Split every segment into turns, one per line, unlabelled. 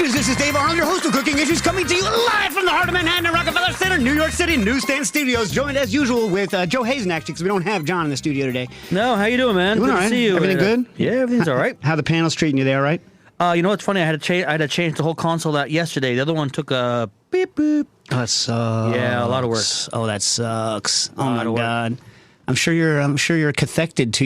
Issues. This is Dave Arnold, your host of Cooking Issues, coming to you live from the heart of Manhattan and Rockefeller Center, New York City Newsstand Studios. Joined as usual with Joe Hazen, actually, because we don't have John in the studio today.
No, how you doing, man?
Doing
Good
all right.
to see you.
Everything good?
Yeah, everything's all right.
How the panel's treating you there, right?
You know what's funny? I had to change the whole console out yesterday. The other one took a beep boop.
Oh, that sucks.
Yeah, a lot of work.
Oh, that sucks. Oh my
of work.
God. I'm sure you're cathected to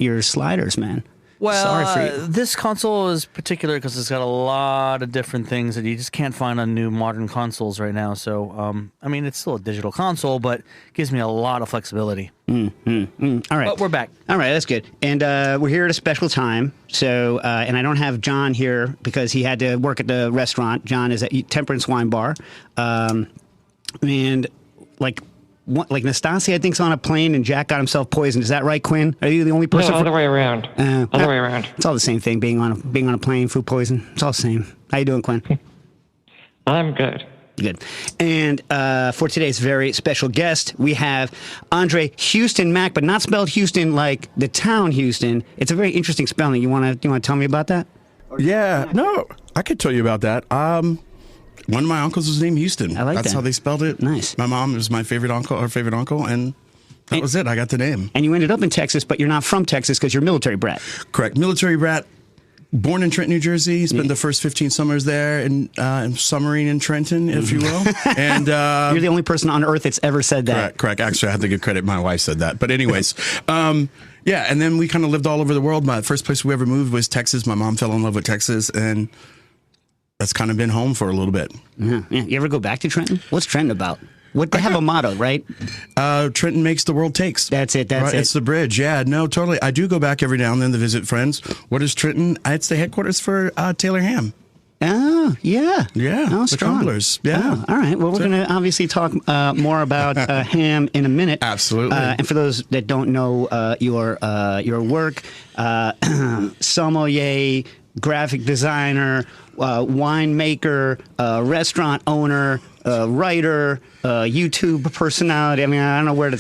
your sliders, man.
Well,
sorry for you.
This console is particular because it's got a lot of different things that you just can't find on new modern consoles right now. So, I mean, it's still a digital console, but it gives me a lot of flexibility.
All right.
But we're back.
All right, that's good. And we're here at a special time. So, and I don't have John here because he had to work at the restaurant. John is at Temperance Wine Bar. And like Nastasia, I think, is on a plane and Jack got himself poisoned. Is that right, Quinn? Are you the only person?
No, other way around. Other way around.
It's all the same thing, being on a plane, food poison. It's all the same. How you doing, Quinn?
I'm good.
Good. And for today's very special guest, we have Andre Houston Mack, but not spelled Houston like the town Houston. It's a very interesting spelling. You want to tell me about that?
Yeah, no, I could tell you about that. One of my uncles was named Houston.
I like
That's
that.
how they spelled it.
Nice.
My mom was my favorite uncle, and that was it. I got the name.
And you ended up in Texas, but you're not from Texas because you're a military brat.
Correct. Military brat. Born in Trenton, New Jersey. Spent the first 15 summers there in summering in Trenton, if you will. And
You're the only person on earth that's ever said that.
Correct. Actually, I have to give credit. My wife said that. But anyways, yeah. And then we kind of lived all over the world. My first place we ever moved was Texas. My mom fell in love with Texas, and that's kind of been home for a little bit.
Yeah. You ever go back to Trenton? What's Trenton about? They have a motto, right?
Trenton makes the world takes.
That's it.
Right, it's the bridge. Yeah, no, totally. I do go back every now and then to visit friends. What is Trenton? It's the headquarters for Taylor Ham.
Oh, yeah.
Yeah,
Oh,
the
strong.
Cumblers. Yeah.
Oh, all right. Well, we're going to obviously talk more about ham in a minute.
Absolutely.
And for those that don't know your work, sommelier, graphic designer, winemaker, restaurant owner, writer, YouTube personality. I mean, I don't know where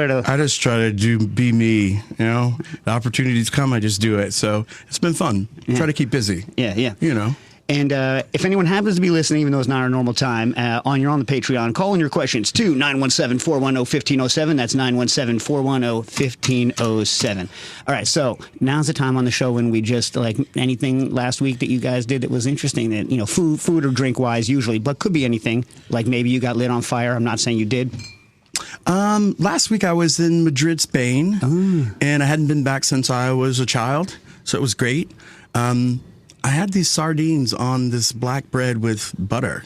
to.
I just try to be me. You know, the opportunities come, I just do it. So it's been fun. Try to keep busy.
Yeah.
You know.
And if anyone happens to be listening, even though it's not our normal time, you're on the Patreon, call in your questions to 917-410-1507. That's 917-410-1507. All right, so now's the time on the show when we just, like anything last week that you guys did that was interesting, that, food or drink-wise usually, but could be anything. Like maybe you got lit on fire. I'm not saying you did.
Last week I was in Madrid, Spain, and I hadn't been back since I was a child, so it was great. I had these sardines on this black bread with butter.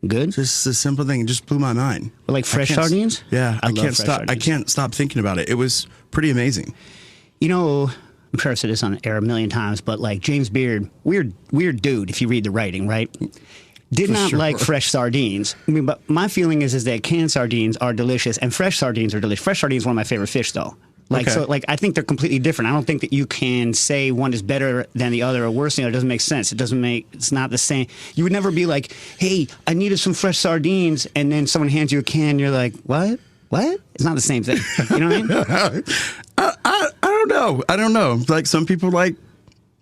Good.
Just a simple thing. It just blew my mind.
Like fresh sardines?
Yeah.
I
I
love
can't
fresh
stop.
sardines.
I can't stop thinking about it. It was pretty amazing.
I'm sure I've said this on air a million times, but like James Beard, weird dude if you read the writing, right? Did
For
not
sure.
like fresh sardines. I mean, but my feeling is that canned sardines are delicious and fresh sardines are delicious. Fresh sardines is one of my favorite fish, though. I think they're completely different. I don't think that you can say one is better than the other or worse than the other. It doesn't make sense. It's not the same. You would never be like, hey, I needed some fresh sardines, and then someone hands you a can, and you're like, what? It's not the same thing. You know what I mean?
I don't know. Like some people like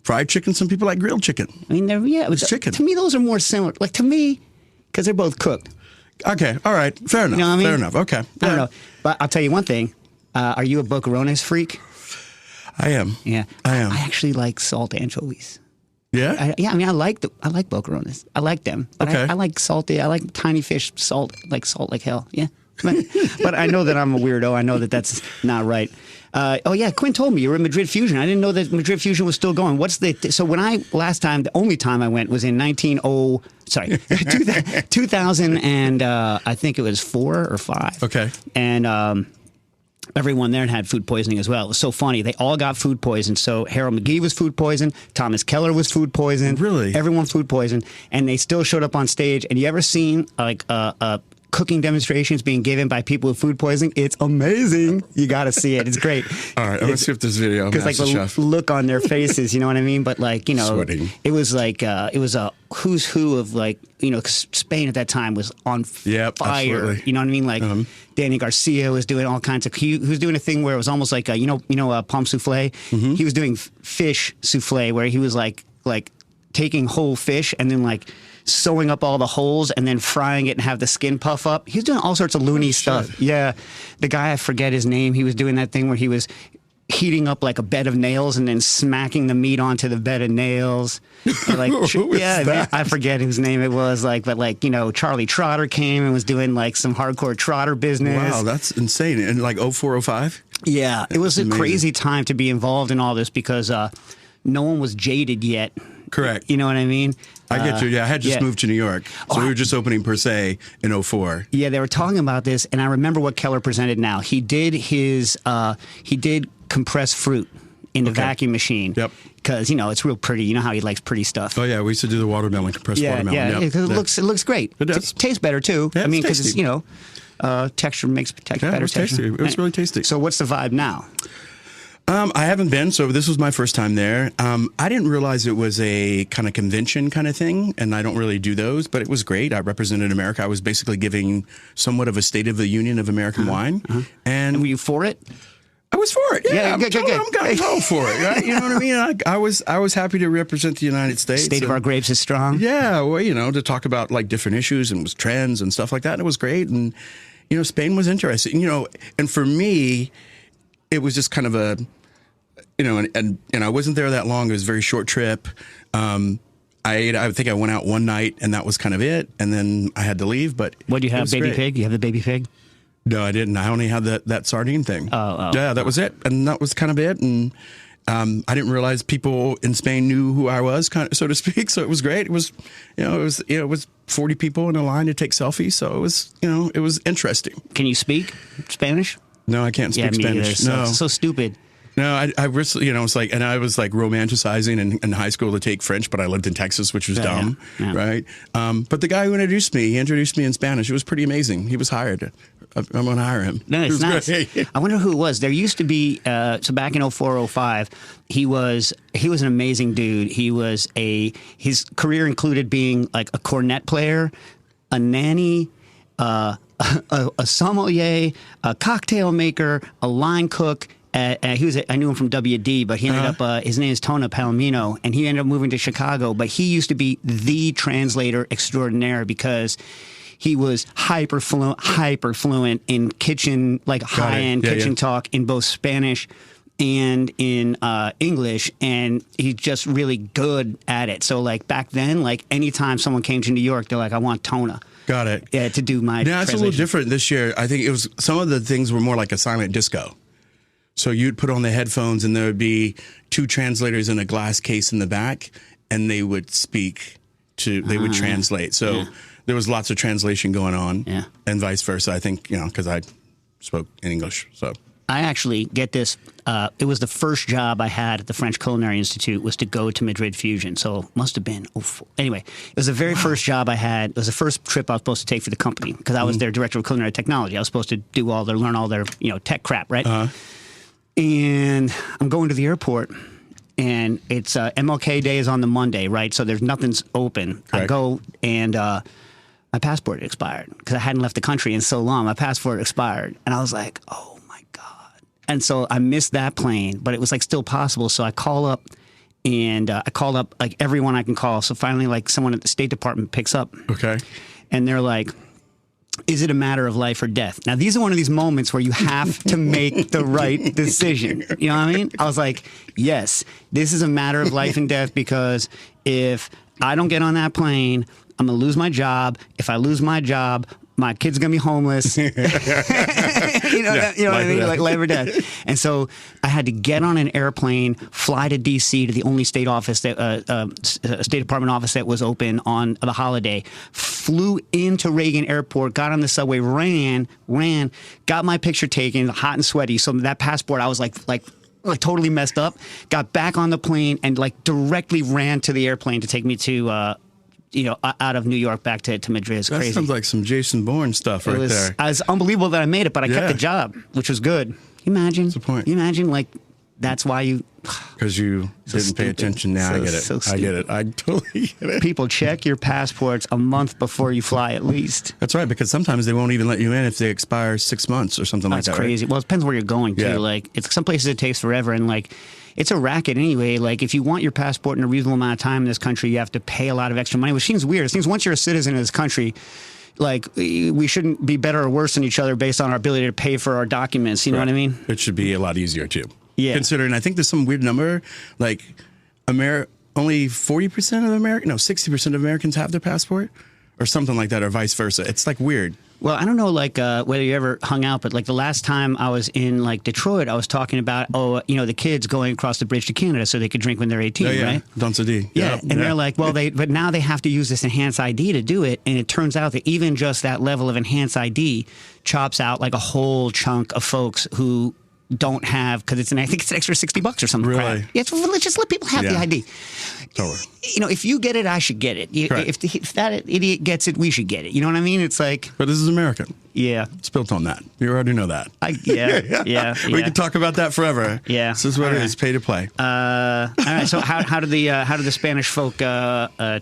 fried chicken, some people like grilled chicken.
I mean,
It's chicken.
To me, those are more similar. Like to me, because they're both cooked.
Okay, all right, fair enough.
You know what I mean?
Fair enough. Okay,
I don't know. But I'll tell you one thing. Are you a boquerones freak?
I am.
Yeah,
I am.
I actually like salt anchovies.
Yeah.
I like boquerones. I like them. But
Okay.
I like salty. I like tiny fish salt like hell. Yeah. But I know that I'm a weirdo. I know that that's not right. Quinn told me you were in Madrid Fusion. I didn't know that Madrid Fusion was still going. So when the only time I went was in 2000 and I think it was 4 or 5.
Okay.
And everyone there had food poisoning as well. It was so funny. They all got food poisoned. So Harold McGee was food poisoned. Thomas Keller was food poisoned.
Really?
Everyone food poisoned. And they still showed up on stage. And you ever seen like cooking demonstrations being given by people with food poisoning? It's amazing. You got to see it. It's great.
All right, let's see if this video.
Because like the
Chef.
look on their faces, you know what I mean? But like,
Sweating.
it was like, it was a who's who of like, 'cause Spain at that time was on
Yep,
fire.
absolutely.
You know what I mean? Like Danny Garcia was doing all kinds of, he was doing a thing where it was almost like, pomme souffle. He was doing fish souffle where he was like taking whole fish and then like sewing up all the holes and then frying it and have the skin puff up. He was doing all sorts of loony stuff. Yeah. The guy, I forget his name, he was doing that thing where he was heating up like a bed of nails and then smacking the meat onto the bed of nails. And like,
that?
I forget whose name it was. Like, but like, you know, Charlie Trotter came and was doing like some hardcore trotter business.
Wow, that's insane. And like 0405?
Yeah, it was a crazy time to be involved in all this because no one was jaded yet.
Correct.
You know what I mean?
I get you. Yeah, I had just moved to New York, so we were just opening Per Se in 04.
Yeah, they were talking about this, and I remember what Keller presented now. He did compressed fruit in the vacuum machine.
Yep.
Because, you know, it's real pretty. You know how he likes pretty stuff.
Oh, yeah, we used to do the watermelon, compressed watermelon.
Yeah,
Yep.
because it looks great.
It does.
Tastes better, too.
Yeah,
I mean,
it's
because it's,
tasty.
you know, texture makes better
it was
texture.
tasty. It was really tasty.
So what's the vibe now?
I haven't been, so this was my first time there. I didn't realize it was a kind of convention kind of thing, and I don't really do those, but it was great. I represented America. I was basically giving somewhat of a State of the Union of American wine. And
Were you for it?
I was for it. Yeah,
good.
I'm kind of all for it. Right? You know what I mean? I was happy to represent the United States.
State of our grapes is strong.
Yeah, well, you know, to talk about like different issues and trends and stuff like that. And it was great. And, you know, Spain was interesting, you know, and for me, it was just kind of a, you know, and I wasn't there that long. It was a very short trip. I think I went out one night and that was kind of it. And then I had to leave, but
What do you
it
have,
was
baby
great.
pig? You have the baby pig?
No, I didn't. I only had that sardine thing. Yeah, that was it. And that was kind of it. And I didn't realize people in Spain knew who I was, kind of, so to speak. So it was great. It was, it was 40 people in a line to take selfies. So it was, it was interesting.
Can you speak Spanish?
No, I can't speak
me either.
Spanish. No.
So stupid.
No, I was, it's like, and I was like romanticizing in high school to take French, but I lived in Texas, which was dumb,
yeah.
right? But the guy who introduced me, he introduced me in Spanish. It was pretty amazing. He was hired. I'm going to hire him.
No, it's nice.
Great.
I wonder who it was. There used to be, so back in 04, 05, he was an amazing dude. His career included being like a cornet player, a nanny, a sommelier, a cocktail maker, a line cook. I knew him from WD, but he ended up, his name is Tona Palomino, and he ended up moving to Chicago. But he used to be the translator extraordinaire because he was hyper fluent in kitchen, like high-end kitchen talk in both Spanish and in English, and he's just really good at it. So like back then, like anytime someone came to New York, they're like, I want Tona.
Got it.
Yeah, to do my
Yeah, it's a little
translation.
different this year. I think it was, some of the things were more like a silent disco. So you'd put on the headphones and there would be two translators in a glass case in the back, and they would they would translate. So there was lots of translation going on, and vice versa. I think, because I spoke in English. So
I actually get this. It was the first job I had at the French Culinary Institute was to go to Madrid Fusion. So it must have been, anyway, it was the very first job I had. It was the first trip I was supposed to take for the company because I was their director of culinary technology. I was supposed to learn all their, tech crap, right? And I'm going to the airport, and it's MLK Day is on the Monday, right? So there's nothing's open.
Correct.
I go, and my passport expired because I hadn't left the country in so long. My passport expired, and I was like, oh my God. And so I missed that plane, but it was like still possible. So I call up, and I called up like everyone I can call. So finally, like someone at the State Department picks up.
Okay.
And they're like, is it a matter of life or death? Now, these are one of these moments where you have to make the right decision. You know what I mean? I was like, yes, this is a matter of life and death because if I don't get on that plane, I'm going to lose my job. If I lose my job, my kid's going to be homeless. you know what I mean? Like life or death. And so I had to get on an airplane, fly to D.C. to the only state office State Department office that was open on the holiday. Flew into Reagan Airport, got on the subway, ran, got my picture taken, hot and sweaty. So that passport, I was like totally messed up. Got back on the plane and like directly ran to the airplane to take me to out of New York back to Madrid. It's crazy.
That sounds like some Jason Bourne stuff right there.
It was unbelievable that I made it, but I kept the job, which was good. Can you imagine?
What's the point?
Can you imagine like That's why you.
Because you didn't pay attention. Now I get it. I get it. I totally get it.
People check your passports a month before you fly, at least.
That's right, because sometimes they won't even let you in if they expire 6 months or something like that.
That's crazy. Right? Well, it depends where you're going too.
Yeah.
Like, it's some places it takes forever, and like, it's a racket anyway. Like, if you want your passport in a reasonable amount of time in this country, you have to pay a lot of extra money, which seems weird. It seems once you're a citizen of this country, like, we shouldn't be better or worse than each other based on our ability to pay for our documents. You know what I mean?
It should be a lot easier too.
Yeah.
Considering, I think there's some weird number, like only 40% of 60% of Americans have their passport, or something like that, or vice versa. It's like weird.
Well, I don't know, like, whether you ever hung out, but like the last time I was in like Detroit, I was talking about, the kids going across the bridge to Canada so they could drink when they're 18, right?
Dunce D.
Yeah, and they're like, well, but now they have to use this enhanced ID to do it, and it turns out that even just that level of enhanced ID chops out like a whole chunk of folks who don't have, because I think it's an extra $60 or something.
Really?
Crap. Yeah, let's just let people have the ID.
Totally.
If you get it, I should get it. If that idiot gets it, we should get it. You know what I mean? It's like.
But this is America.
Yeah.
It's built on that. You already know that.
Yeah.
We could talk about that forever.
Yeah.
This is what it is. Pay to play.
All right. So how did the Spanish folk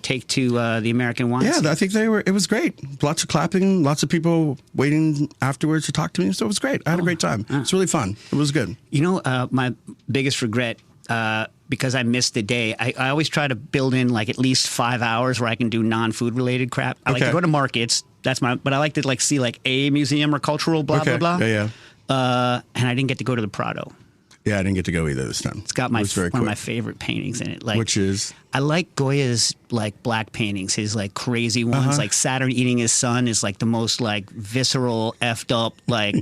take to the American ones?
Yeah, I think it was great. Lots of clapping, lots of people waiting afterwards to talk to me. So it was great. I had a great time. It's really fun. It was good.
My biggest regret, because I missed the day, I always try to build in like at least 5 hours where I can do non-food related crap. I like to go to markets. But I like to like see like a museum or cultural blah blah blah.
Yeah.
And I didn't get to go to the Prado.
Yeah, I didn't get to go either this time.
It's got one of my favorite paintings in it. Like,
which is?
I like Goya's like black paintings, his like crazy ones. Like Saturn eating his son is like the most like visceral, effed up, like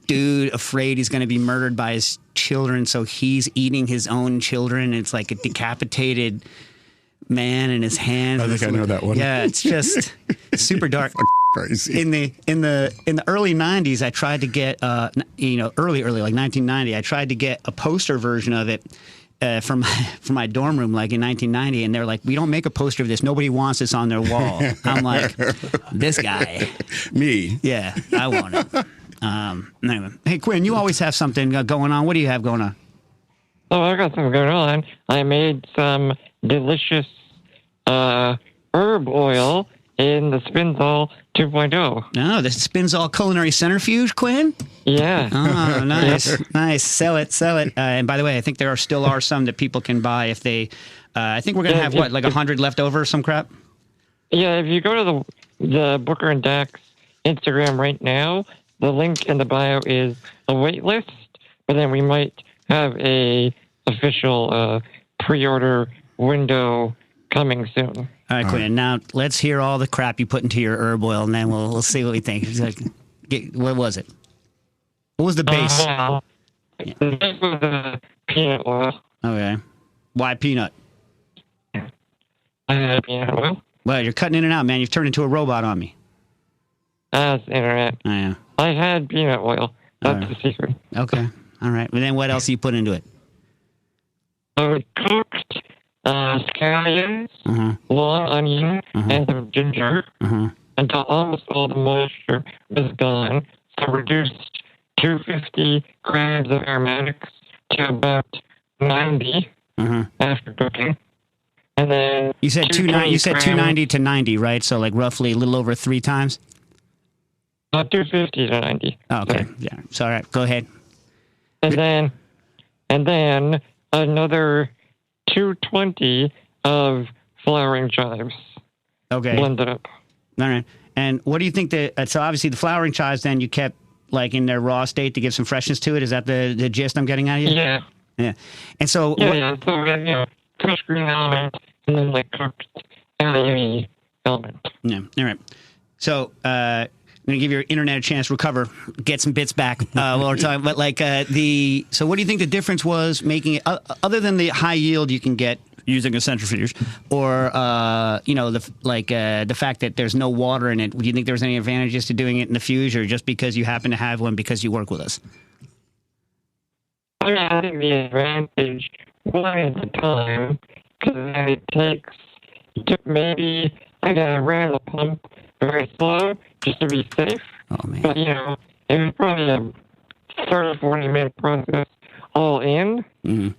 dude afraid he's going to be murdered by his children, so he's eating his own children. It's like a decapitated man in his hand.
I think I know that one.
Yeah, it's just super dark.
Crazy.
In the early 90s, I tried to get early like 1990, I tried to get a poster version of it from my dorm room, like in 1990, and they're like, we don't make a poster of this. Nobody wants this on their wall. I'm like, this guy.
Me.
Yeah, I want it. Anyway. Hey, Quinn, you always have something going on. What do you have going on?
Oh, I got something going on. I made some delicious herb oil in the Spinzall 2.0.
Oh, the Spinzall Culinary Centrifuge, Quinn?
Yeah.
Oh, nice. Nice. Sell it. And by the way, I think there still are some that people can buy if they, I think we're going to have, like 100 left over or some crap?
Yeah, if you go to the Booker and Dax Instagram right now, the link in the bio is a wait list, but then we might have a official pre-order window coming soon.
All right, Quinn. Now let's hear all the crap you put into your herb oil, and then we'll see what we think. What was it? What was the base?
The base was the peanut oil.
Okay. Why peanut?
I had peanut oil.
Well, you're cutting in and out, man. You've turned into a robot on me.
That's the internet.
Oh, yeah.
I had peanut oil. That's the secret.
Okay. All right. And then what else do you put into it?
Cooked scallions, long onion, and some ginger until almost all the moisture was gone. So reduced 250 grams of aromatics to about 90 after cooking. And then
you said 290 to 90, right? So like roughly a little over 3 times.
250 to 90.
Oh, okay. Sorry. Yeah. So, all right. Go ahead.
And then another 220 of flowering chives.
Okay.
Blended up.
All right. And what do you think so obviously the flowering chives then you kept like in their raw state to give some freshness to it? Is that the gist I'm getting out of you?
Yeah.
Yeah. And so.
Yeah. So we have, fresh green element and then like cooked allium element.
Yeah. All right. So, I'm going to give your internet a chance to recover, get some bits back while we're talking. But like so what do you think the difference was making it, other than the high yield you can get using a centrifuge, or the fact that there's no water in it? Do you think there's any advantages to doing it in the fuse, or just because you happen to have one because you work with us?
I think the advantage one at the time, because it took maybe I ran the pump very slow just to be safe.
Oh, man.
But, it was probably a 30, 40-minute process all in,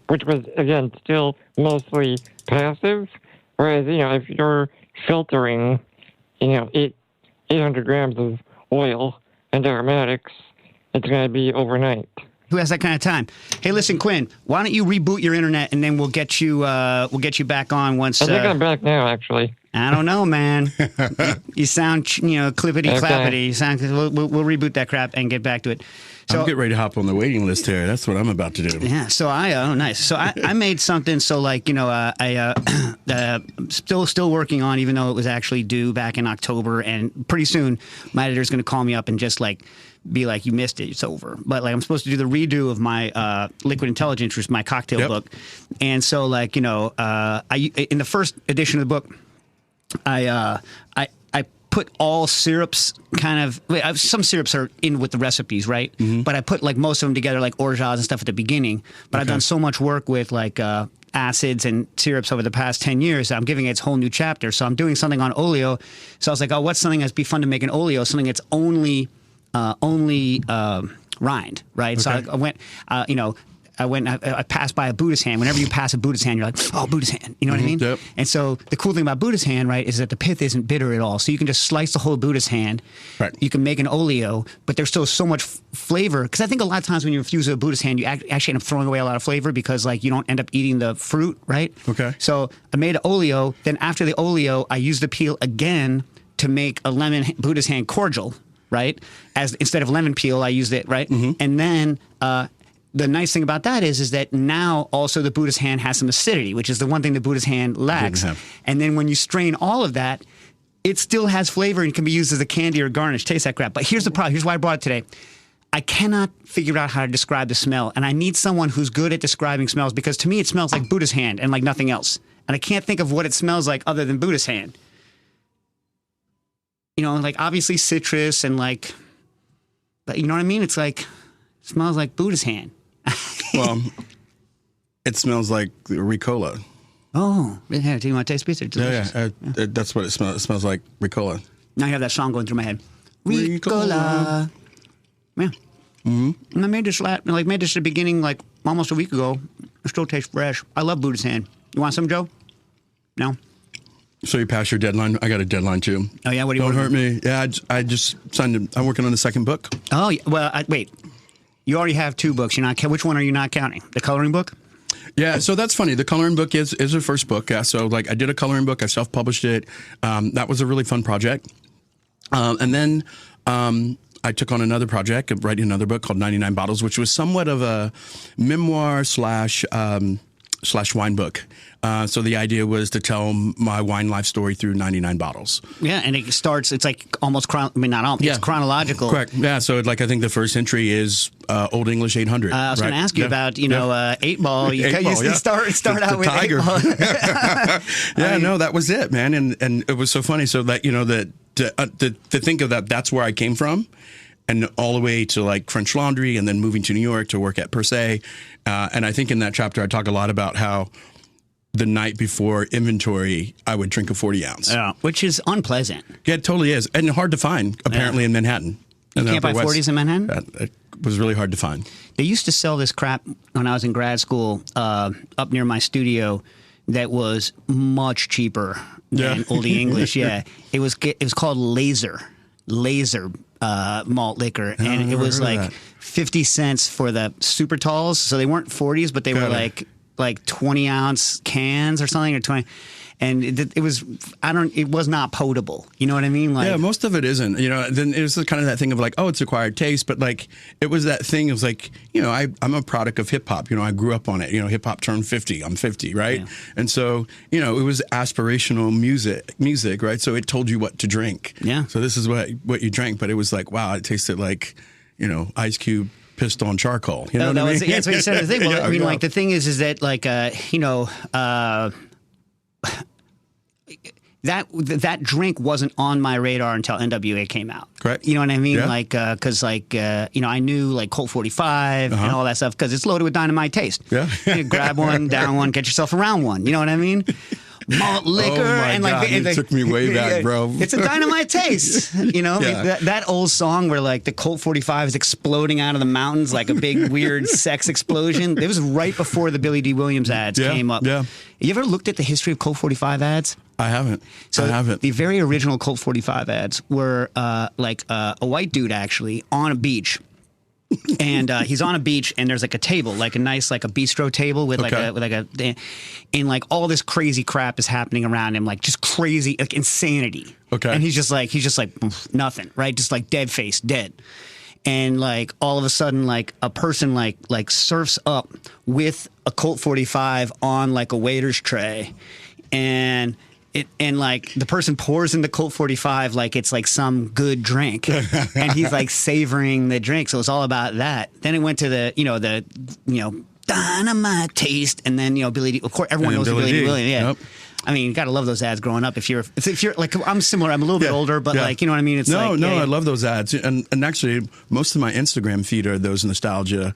which was, again, still mostly passive. Whereas, if you're filtering, 800 grams of oil and aromatics, it's going to be overnight.
Who has that kind of time? Hey, listen, Quinn, why don't you reboot your internet and then we'll get you back on once.
I think I'm back now, actually.
I don't know, man. You sound, clippity clappity.
Okay.
You sound. We'll reboot that crap and get back to it. So
I'm getting ready to hop on the waiting list here. That's what I'm about to do.
yeah. So nice. So I made something. So still working on, even though it was actually due back in October, and pretty soon my editor's going to call me up and just be like, you missed it, it's over. But I'm supposed to do the redo of my Liquid Intelligence, which is my cocktail book. And so I in the first edition of the book, I put all syrups some syrups are in with the recipes, right? But I put most of them together, like orgeats and stuff at the beginning. But I've done so much work with acids and syrups over the past 10 years, I'm giving it its whole new chapter. So I'm doing something on oleo. So I was like, oh, what's something that'd be fun to make an oleo? Something that's only rind, right?
Okay.
So I went, I passed by a Buddhist hand. Whenever you pass a Buddhist hand, you're like, oh, Buddhist hand. You know what I mean?
Yep.
And so the cool thing about Buddhist hand, right, is that the pith isn't bitter at all. So you can just slice the whole Buddhist hand.
Right.
You can make an oleo, but there's still so much flavor. Because I think a lot of times when you infuse a Buddhist hand, you actually end up throwing away a lot of flavor because you don't end up eating the fruit, right?
Okay.
So I made an oleo. Then after the oleo, I used the peel again to make a lemon Buddhist hand cordial, right? Instead of lemon peel, I used it, right? And then the nice thing about that is that now also the Buddhist hand has some acidity, which is the one thing the Buddhist hand lacks. And then when you strain all of that, it still has flavor and can be used as a candy or garnish. Taste that crap. But here's the problem. Here's why I brought it today. I cannot figure out how to describe the smell. And I need someone who's good at describing smells, because to me it smells like Buddhist hand and like nothing else. And I can't think of what it smells like other than Buddhist hand. Obviously citrus and but you know what I mean? It's it smells like Buddhist hand.
Well, it smells like Ricola.
Oh, yeah. Do you want to taste pizza?
Yeah, that's what it smells. It smells like Ricola.
Now I have that song going through my head. Ricola. Yeah. And I made this at the beginning, almost a week ago. It still tastes fresh. I love Buddhist hand. You want some, Joe? No?
So you passed your deadline. I got a deadline too.
Oh yeah, what do you
Don't
want?
hurt me. Yeah, I just signed. I'm working on the second book.
Oh yeah. Well, wait. You already have 2 books. You're not. Which one are you not counting? The coloring book?
Yeah, so that's funny. The coloring book is the first book. Yeah, so I did a coloring book. I self-published it. That was a really fun project. And then I took on another project of writing another book called 99 Bottles, which was somewhat of a memoir slash wine book. So the idea was to tell my wine life story through 99 bottles.
Yeah, and it starts. It's almost it's chronological.
Correct. Yeah. So I think the first entry is Old English 800.
I was going to ask you about 8 Ball. You start out with
Tiger.
8 Ball.
No, that was it, man. And it was so funny. So that to think of that's where I came from. And all the way to French Laundry, and then moving to New York to work at Per Se. And I think in that chapter, I talk a lot about how the night before inventory, I would drink a 40 ounce.
Yeah, which is unpleasant.
Yeah, it totally is. And hard to find, apparently, in Manhattan.
You can't buy 40s in Manhattan?
It was really hard to find.
They used to sell this crap when I was in grad school up near my studio that was much cheaper than Oldie English. Yeah, it was called Laser malt liquor, and it was 50 cents for the super talls. So they weren't 40s, but they were like 20 ounce cans or something, or 20. And it was not potable. You know what I mean?
Most of it isn't. Then it was kind of that thing of it's acquired taste, but it was that thing of I'm a product of hip hop. I grew up on it. Hip hop turned 50. I'm 50, right? Yeah. And so it was aspirational music, right? So it told you what to drink.
Yeah.
So this is what you drank, but it was wow, it tasted like Ice Cube pissed on charcoal. You know what I mean?
That's what you said. The thing. Well, the thing is that that drink wasn't on my radar until NWA came out.
Correct.
You know what I mean?
Yeah.
Because I knew Colt 45 and all that stuff because it's loaded with dynamite taste.
Yeah.
You grab one, down one, get yourself around one. You know what I mean? malt liquor,
my
and like
God, it took me way back, bro.
It's a dynamite taste, you know.
Yeah.
That old song where like the Colt 45 is exploding out of the mountains like a big weird sex explosion. It was right before the Billy D. Williams ads came up.
Yeah.
You ever looked at the history of Colt 45 ads?
I haven't.
So
I haven't.
The very original Colt 45 ads were like a white dude actually on a beach. And he's on a beach, and there's like a table, like a nice, like a bistro table with and like all this crazy crap is happening around him, like just crazy, like insanity.
Okay.
And he's just like nothing, right? Just like dead face, dead. And like all of a sudden, like a person like surfs up with a Colt 45 on like a waiter's tray, and like the person pours in the Colt 45 like it's like some good drink, and he's like savoring the drink. So it's all about that. Then it went to the dynamite taste, and then Billy D. Of course, everyone knows Billy D. Williams. Yeah.
Yep.
I mean, you gotta love those ads growing up. If you're like, I'm similar. I'm a little bit older, but like, you know what I mean. It's
I love those ads, and actually, most of my Instagram feed are those nostalgia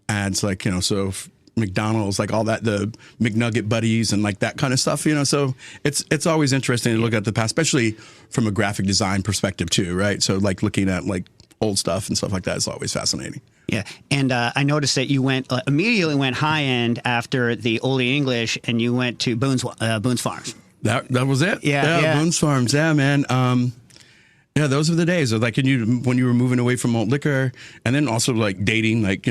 ads, like so. McDonald's, like all that, the McNugget buddies and like that kind of stuff, so it's always interesting to look at the past, especially from a graphic design perspective too, right? So like looking at like old stuff and stuff like that is always fascinating.
Yeah, and I noticed that you immediately went high end after the Oldie English, and you went to Boone's Farms.
That was it.
Yeah.
Boone's Farms. Yeah, man. Yeah, those were the days of like when you were moving away from malt liquor, and then also like dating, like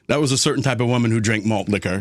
that was a certain type of woman who drank malt liquor,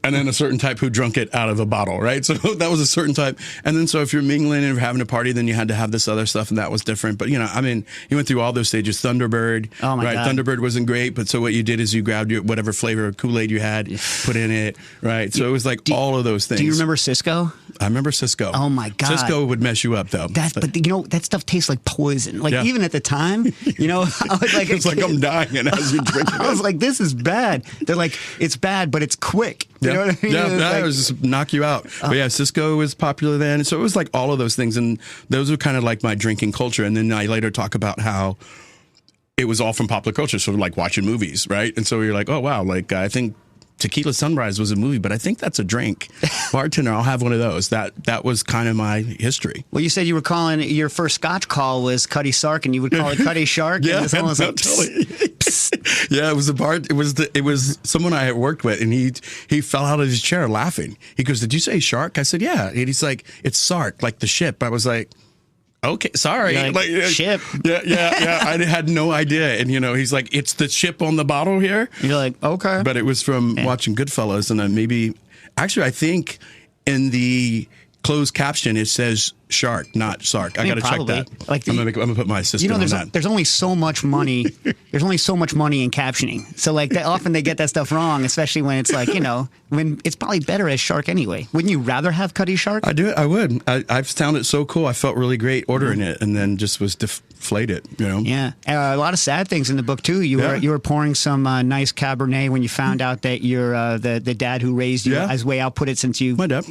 and then a certain type who drunk it out of a bottle, right? So that was a certain type. And then so if you're mingling and having a party, then you had to have this other stuff, and that was different. But, I mean, you went through all those stages. Thunderbird,
oh my God.
Thunderbird wasn't great, but so what you did is you grabbed whatever flavor of Kool-Aid you had, put in it, right? So it was like all of those things.
Do you remember Cisco?
I remember Cisco.
Oh my God.
Cisco would mess you up though.
But that stuff tastes like poison. Like even at the time, I was like,
it's like I'm dying as you drink it.
I was like, this is bad. They're like, it's bad, but it's quick. You know what I mean?
Yeah,
like,
it was just knock you out. But yeah, Cisco was popular then. So it was like all of those things. And those were kind of like my drinking culture. And then I later talk about how it was all from popular culture. So like watching movies, right? And so you're like, oh, wow, like I think Tequila Sunrise was a movie, but I think that's a drink. Bartender, I'll have one of those. That was kind of my history.
Well, you said you were calling your first Scotch call was Cuddy Sark, and you would call it Cuddy Shark.
Yeah,
and someone was like,
totally. Yeah, it was it was someone I had worked with, and he fell out of his chair laughing. He goes, "Did you say shark?" I said, "Yeah." And he's like, "It's Sark, like the ship." I was like, okay, sorry.
Like, ship.
Yeah. I had no idea. And, he's like, it's the chip on the bottle here.
You're like, okay.
But it was from watching Goodfellas. And then I think in the closed caption, it says shark, not sark. I got to check that.
Like
I'm going to put my assistant on that.
There's only so much money. There's only so much money in captioning. So like often they get that stuff wrong, especially when it's like, when it's probably better as shark anyway. Wouldn't you rather have Cuddy Shark?
I do. I would. I found it so cool. I felt really great ordering it, and then just was deflated,
Yeah. A lot of sad things in the book too. You were pouring some nice Cabernet when you found out that your the dad who raised you, as way I'll put it, since you
my dad,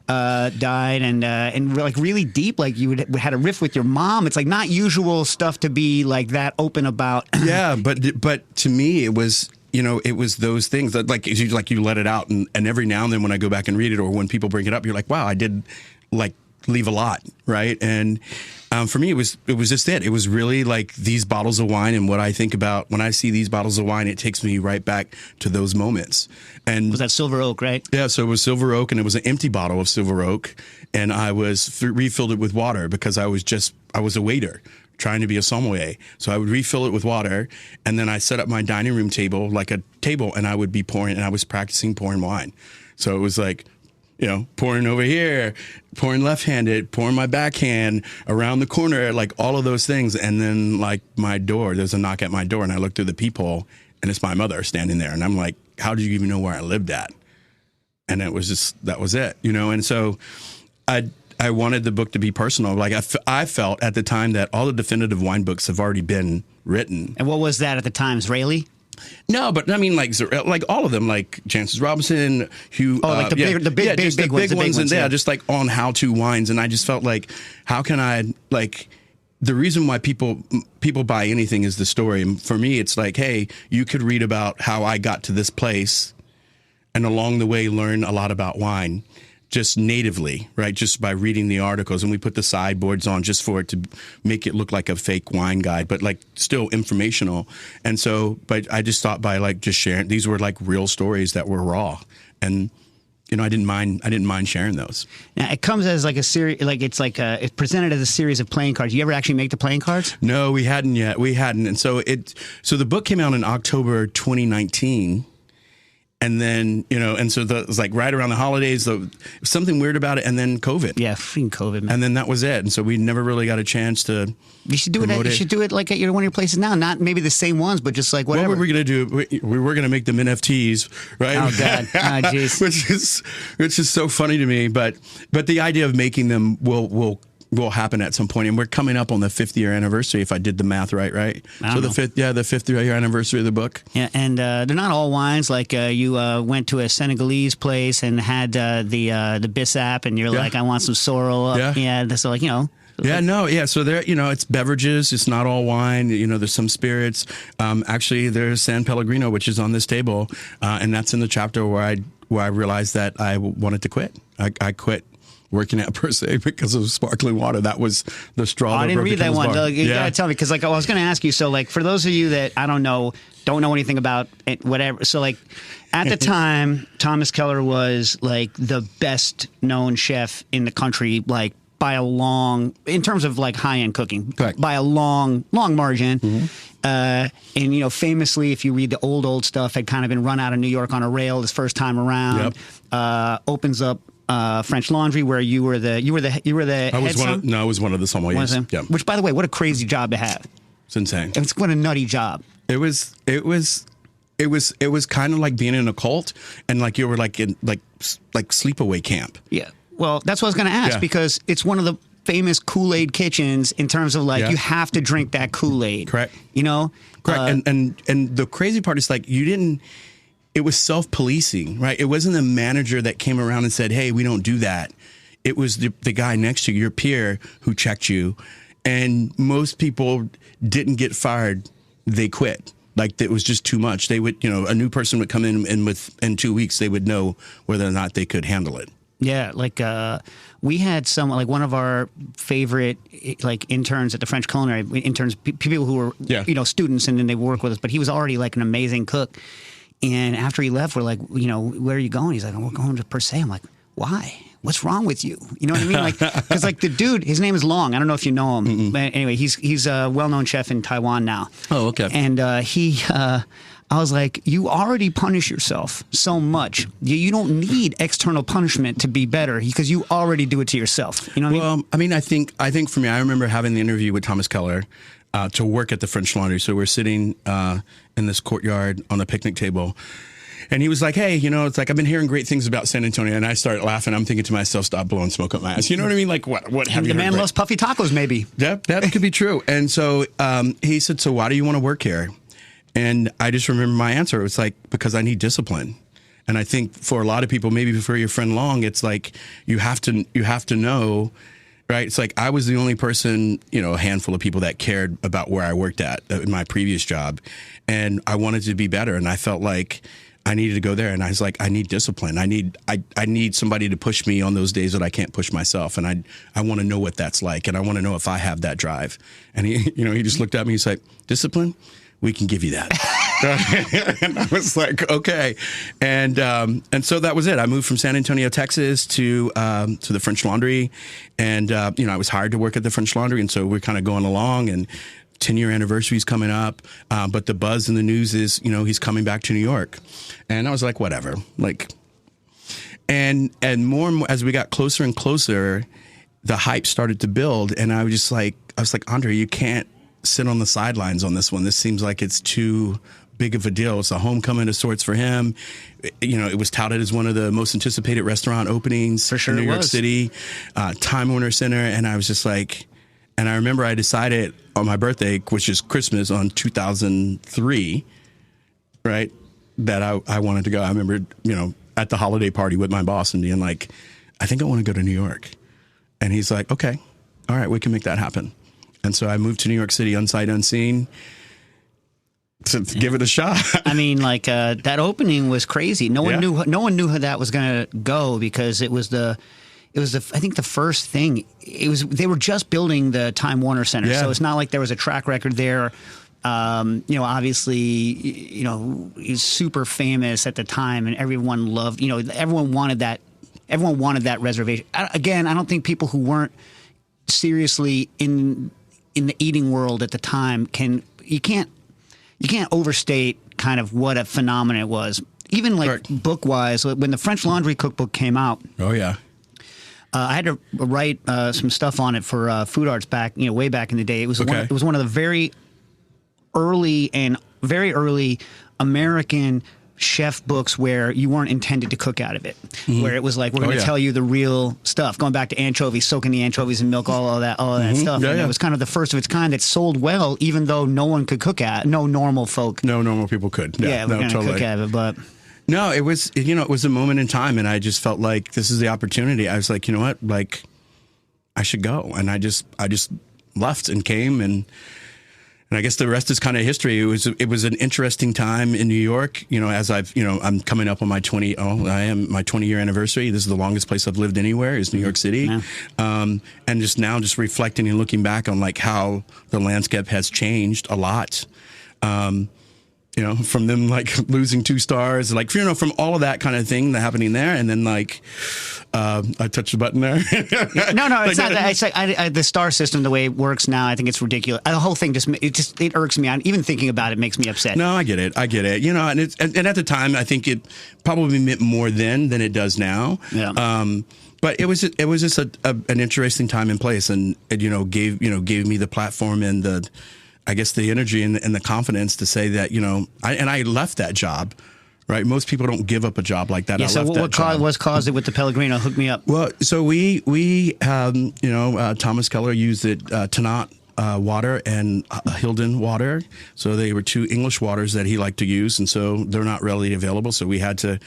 died, and like really deep, like you had a riff with your mom. It's like not usual stuff to be like that open about.
Yeah, but to me it was. It was those things that like you let it out, and every now and then when I go back and read it, or when people bring it up, you're like, wow, I did like leave a lot, right? And for me, it was just it. It was really like these bottles of wine, and what I think about when I see these bottles of wine, it takes me right back to those moments. And
was that Silver Oak, right?
Yeah, so it was Silver Oak, and it was an empty bottle of Silver Oak, and I was refilled it with water because I was a waiter trying to be a sommelier. So I would refill it with water, and then I set up my dining room table, like a table, and I would be pouring, and I was practicing pouring wine. So it was like, pouring over here, pouring left-handed, pouring my backhand, around the corner, like all of those things. And then like there's a knock at my door, and I look through the peephole, and it's my mother standing there. And I'm like, how did you even know where I lived at? And that was it, And so I wanted the book to be personal. Like I felt at the time that all the definitive wine books have already been written.
And what was that at the time? Israeli?
No, but I mean, like all of them, like Jancis Robinson, Hugh.
Like the big ones,
and just like on how-to wines. And I just felt like, how can I like? The reason why people buy anything is the story. And for me, it's like, hey, you could read about how I got to this place, and along the way learn a lot about wine. just natively, right? Just by reading the articles, and we put the sideboards on just for it to make it look like a fake wine guide, but like still informational. And so, but I just thought by like just sharing, these were like real stories that were raw, and I didn't mind sharing those.
Now it comes as like a series, like it's presented as a series of playing cards. You ever actually make the playing cards?
No, we hadn't yet. And so the book came out in October 2019. And then, and so it was like right around the holidays, something weird about it. And then COVID.
Yeah, freaking COVID, man.
And then that was it. And so we never really got a chance to.
You should do it. You should do it like at one of your places now. Not maybe the same ones, but just like whatever.
What were we going to do? We were going to make them NFTs, right?
Oh God, oh jeez.
which is so funny to me. But the idea of making them will happen at some point, and we're coming up on the 5th year anniversary. If I did the math right. So the fifth year anniversary of the book.
Yeah, and they're not all wines. Like you went to a Senegalese place and had the Bissap, and you're like, I want some sorrel. So like
So there, it's beverages. It's not all wine. There's some spirits. Actually, there's San Pellegrino, which is on this table, and that's in the chapter where I realized that I wanted to quit. I quit working at Per Se because of sparkling water. That was the straw.
I didn't read that one. You gotta tell me, because I was going to ask you. So like for those of you that don't know anything about it, whatever. So like at the time, Thomas Keller was like the best known chef in the country, like by a long, in terms of like high end cooking,
correct,
by a long margin. Mm-hmm. And famously, if you read the old stuff, had kind of been run out of New York on a rail his first time around. Yep. Opens up French Laundry, where you were the
I was one of the sommeliers. Yeah.
Which, by the way, what a crazy job to have.
It's insane.
It's what a nutty job.
It was kind of like being in a cult, and like you were like in like sleepaway camp.
Yeah. Well, that's what I was going to ask, because it's one of the famous Kool-Aid kitchens in terms of like you have to drink that Kool-Aid.
Correct.
Correct.
And the crazy part is like it was self-policing, right? It wasn't the manager that came around and said, hey, we don't do that. It was the guy next to you, your peer, who checked you. And most people didn't get fired. They quit. Like, it was just too much. They would, a new person would come in, and in 2 weeks, they would know whether or not they could handle it.
Yeah, like we had one of our favorite like interns at the French Culinary interns, people who were students, and then they work with us. But he was already like an amazing cook. And after he left, we're like, where are you going? He's like, we're going to Per Se. I'm like, why? What's wrong with you? You know what I mean? Like, because like the dude, his name is Long. I don't know if you know him. Mm-mm. But anyway, he's a well-known chef in Taiwan now.
Oh, okay.
And I was like, you already punish yourself so much. You don't need external punishment to be better, because you already do it to yourself. You know what I mean?
I mean, I think for me, I remember having the interview with Thomas Keller to work at the French Laundry. So we're sitting in this courtyard on a picnic table. And he was like, hey, it's like, I've been hearing great things about San Antonio. And I started laughing. I'm thinking to myself, stop blowing smoke up my ass. You know what I mean? Like, what have you heard?
The man loves puffy tacos, maybe.
Yeah, that could be true. And so he said, so why do you want to work here? And I just remember my answer. It was like, because I need discipline. And I think for a lot of people, maybe for your friend Long, it's like, you have to know, right? It's like, I was the only person, a handful of people that cared about where I worked at in my previous job. And I wanted to be better. And I felt like I needed to go there. And I was like, I need discipline. I need somebody to push me on those days that I can't push myself. And I want to know what that's like. And I want to know if I have that drive. And he just looked at me. He's like, discipline? We can give you that. And I was like, okay. And so that was it. I moved from San Antonio, Texas to the French Laundry. And, I was hired to work at the French Laundry. And so we're kind of going along, and 10-year anniversary is coming up. But the buzz in the news is, he's coming back to New York. And I was like, whatever. Like, and more and more as we got closer and closer, the hype started to build. And I was like, Andre, you can't sit on the sidelines on this one. This seems like it's too big of a deal. It's a homecoming of sorts for him. It was touted as one of the most anticipated restaurant openings
for sure
in New York City, Time Warner Center. And I was just like, and I remember I decided on my birthday, which is Christmas on 2003, right, that I wanted to go. I remember, at the holiday party with my boss and being like, I think I want to go to New York. And he's like, okay, all right, we can make that happen. And so I moved to New York City, unsight, unseen. to give it a shot.
I mean, like that opening was crazy. No one knew how that was going to go because it was I think the first thing. They were just building the Time Warner Center, so it's not like there was a track record there. Obviously, he's super famous at the time, and everyone loved. Everyone wanted that. Everyone wanted that reservation. I don't think people who weren't seriously in the eating world at the time you can't overstate kind of what a phenomenon it was. Even like book wise, when the French Laundry Cookbook came out.
Oh yeah.
I had to write some stuff on it for Food Arts back, way back in the day. It was one of the very early American chef books where you weren't intended to cook out of it, where it was like, we're going to tell you the real stuff, going back to anchovies, soaking the anchovies in milk, all that stuff. And it was kind of the first of its kind that sold well, even though no one could cook at it. No normal people could.
Totally.
Cook out of it, but.
No, it was, it was a moment in time, and I just felt like this is the opportunity. I was like, you know what, like, I should go. And I just left and came, and I guess the rest is kind of history. It was an interesting time in New York, as I'm coming up on my 20-year anniversary. This is the longest place I've lived anywhere, is New York City. Yeah. And just reflecting and looking back on like how the landscape has changed a lot. From them like losing 2 stars, like, from all of that kind of thing that happening there. And then like, I touched the button there.
No, it's not that. It's like the star system, the way it works now, I think it's ridiculous. The whole thing it irks me. Even thinking about it makes me upset.
No, I get it. And at the time, I think it probably meant more then than it does now.
Yeah.
But it was just an interesting time and place, and it, gave me the platform and the energy and the confidence to say that, I left that job, right? Most people don't give up a job like that.
Yeah, so what caused it with the Pellegrino? Hook me up.
Well, so we Thomas Keller used it, Tannat water and Hilden water. So they were 2 English waters that he liked to use, and so they're not readily available. So we had to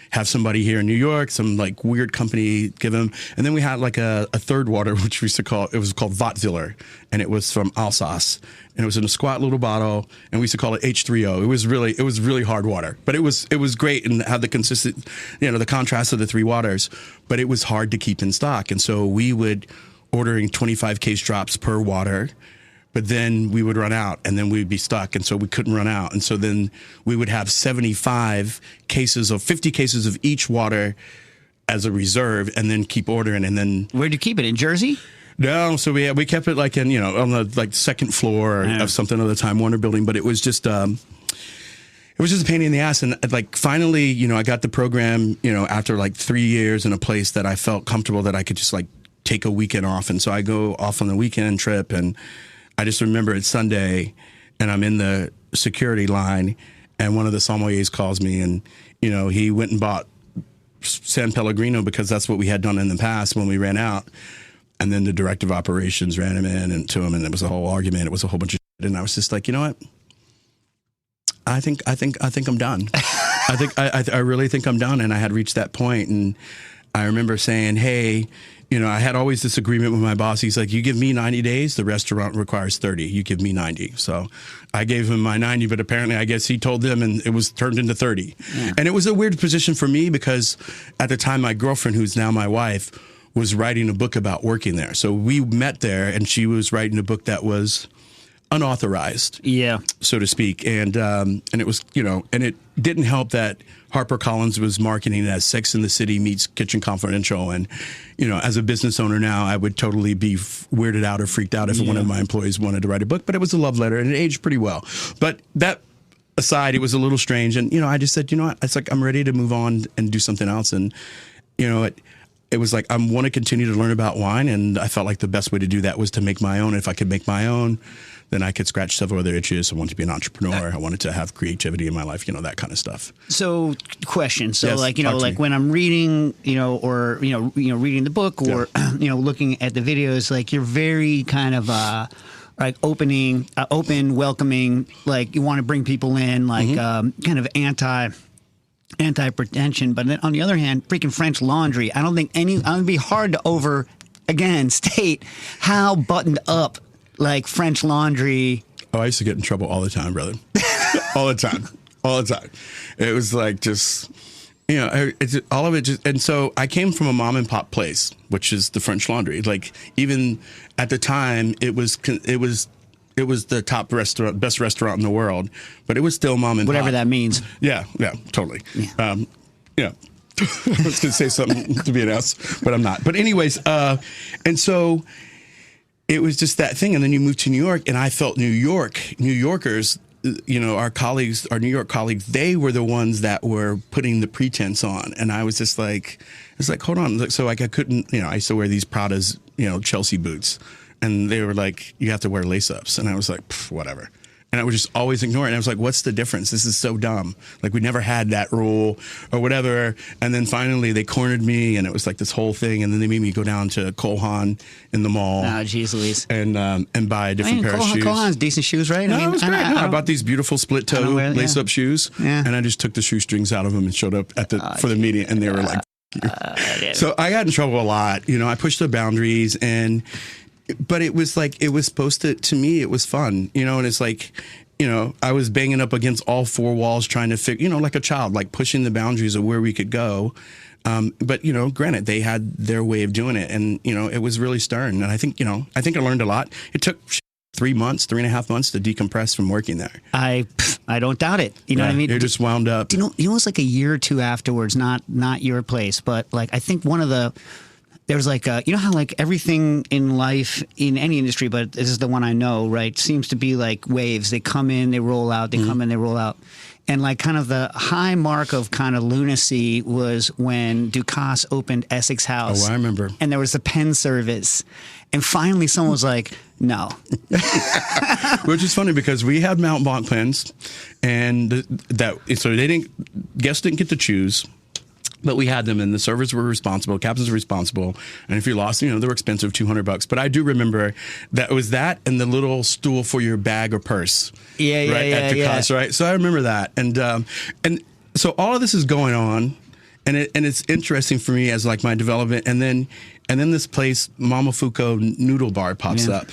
have somebody here in New York, some like weird company give him. And then we had like a third water, which we used to call Vatviller, and it was from Alsace. And it was in a squat little bottle, and we used to call it H3O. It was really hard water, but it was great and had the consistent, the contrast of the 3 waters, but it was hard to keep in stock. And so we would ordering 25 case drops per water, but then we would run out, and then we'd be stuck, and so we couldn't run out. And so then we would have 50 cases of each water as a reserve, and then keep ordering. And then
where'd you keep it, in Jersey?
No, so we kept it like in on the like second floor of something of the Time Warner building, but it was just a pain in the ass. And like finally, I got the program, after like 3 years in a place that I felt comfortable that I could just like take a weekend off. And so I go off on the weekend trip, and I just remember it's Sunday, and I'm in the security line, and one of the sommeliers calls me, and he went and bought San Pellegrino because that's what we had done in the past when we ran out. And then the director of operations ran him in and to him, and it was a whole argument. It was a whole bunch of shit. And I was just like, you know what? I think I'm done. I really think I'm done. And I had reached that point, and I remember saying, hey, I had always this agreement with my boss. He's like, you give me 90 days, the restaurant requires 30. You give me 90. So I gave him my 90, but apparently I guess he told them, and it was turned into 30. Yeah. And it was a weird position for me because at the time my girlfriend, who's now my wife, was writing a book about working there. So we met there, and she was writing a book that was unauthorized, so to speak. And it was, and it didn't help that HarperCollins was marketing it as Sex and the City meets Kitchen Confidential. And, as a business owner now, I would totally be weirded out or freaked out if one of my employees wanted to write a book. But it was a love letter, and it aged pretty well. But that aside, it was a little strange. And, I just said, what? It's like, I'm ready to move on and do something else. And, it was like, I want to continue to learn about wine, and I felt like the best way to do that was to make my own. If I could make my own, then I could scratch several other itches. I wanted to be an entrepreneur. I wanted to have creativity in my life, that kind of stuff.
So, question. So,
yes,
like when I'm reading, or reading the book, or looking at the videos, like you're very kind of like open, welcoming. Like you want to bring people in, like kind of anti-pretension, but then on the other hand, freaking French Laundry. I don't think it'd be hard to state how buttoned up like French Laundry.
Oh, I used to get in trouble all the time, brother. all the time, all the time. It was like just, it's all of it. Just, and so I came from a mom and pop place, which is the French Laundry. Like even at the time, it was the top restaurant, best restaurant in the world, but it was still mom and
Whatever
pop.
that means.
Yeah, totally. Yeah. I was going to say something to be an ass, but I'm not. But anyways, and so it was just that thing. And then you moved to New York, and I felt New Yorkers, our New York colleagues, they were the ones that were putting the pretense on. And I was just like, hold on. So like I couldn't, I used to wear these Prada's, Chelsea boots. And they were like, you have to wear lace-ups. And I was like, whatever. And I would just always ignore it. And I was like, what's the difference? This is so dumb. Like, we never had that rule or whatever. And then finally they cornered me, and it was like this whole thing. And then they made me go down to Cole Haan in the mall.
Oh, geez Louise.
And buy a different pair of shoes.
Cole Haan's decent shoes, right?
No, it was great. I bought these beautiful split-toe lace-up shoes.
Yeah.
And I just took the shoestrings out of them and showed up for the meeting. And they were like, so I got in trouble a lot. I pushed the boundaries, but it was like, it was supposed to me, it was fun, and it's like, I was banging up against all four walls trying to figure, like a child, like pushing the boundaries of where we could go. But, granted, they had their way of doing it, and, it was really stern. And I think I learned a lot. It took 3.5 months to decompress from working there.
I don't doubt it. You know what I mean?
You're just wound up.
It was like a year or two afterwards, not your place, but like, I think there's like, how like everything in life, in any industry, but this is the one I know, right, seems to be like waves. They come in, they roll out, they come in, they roll out. And like kind of the high mark of kind of lunacy was when Ducasse opened Essex House.
Oh, I remember.
And there was the pen service. And finally someone was like, no.
Which is funny because we had Mount Blanc pens, and so guests didn't get to choose. But we had them, and the servers were responsible, captains were responsible, and if you lost, they were expensive, $200. But I do remember that it was that and the little stool for your bag or purse. At Ducasse, right? So I remember that, and so all of this is going on, and it's interesting for me as like my development, and then this place, Momofuku Noodle Bar, pops up,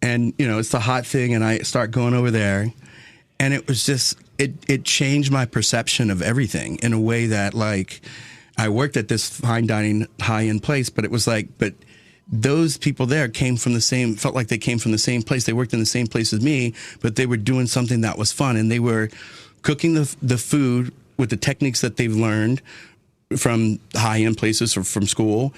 and it's the hot thing, and I start going over there, and it was just. It changed my perception of everything in a way that, like, I worked at this fine dining, high-end place, but it was like, but those people there felt like they came from the same place. They worked in the same place as me, but they were doing something that was fun, and they were cooking the food with the techniques that they've learned from high-end places or from school,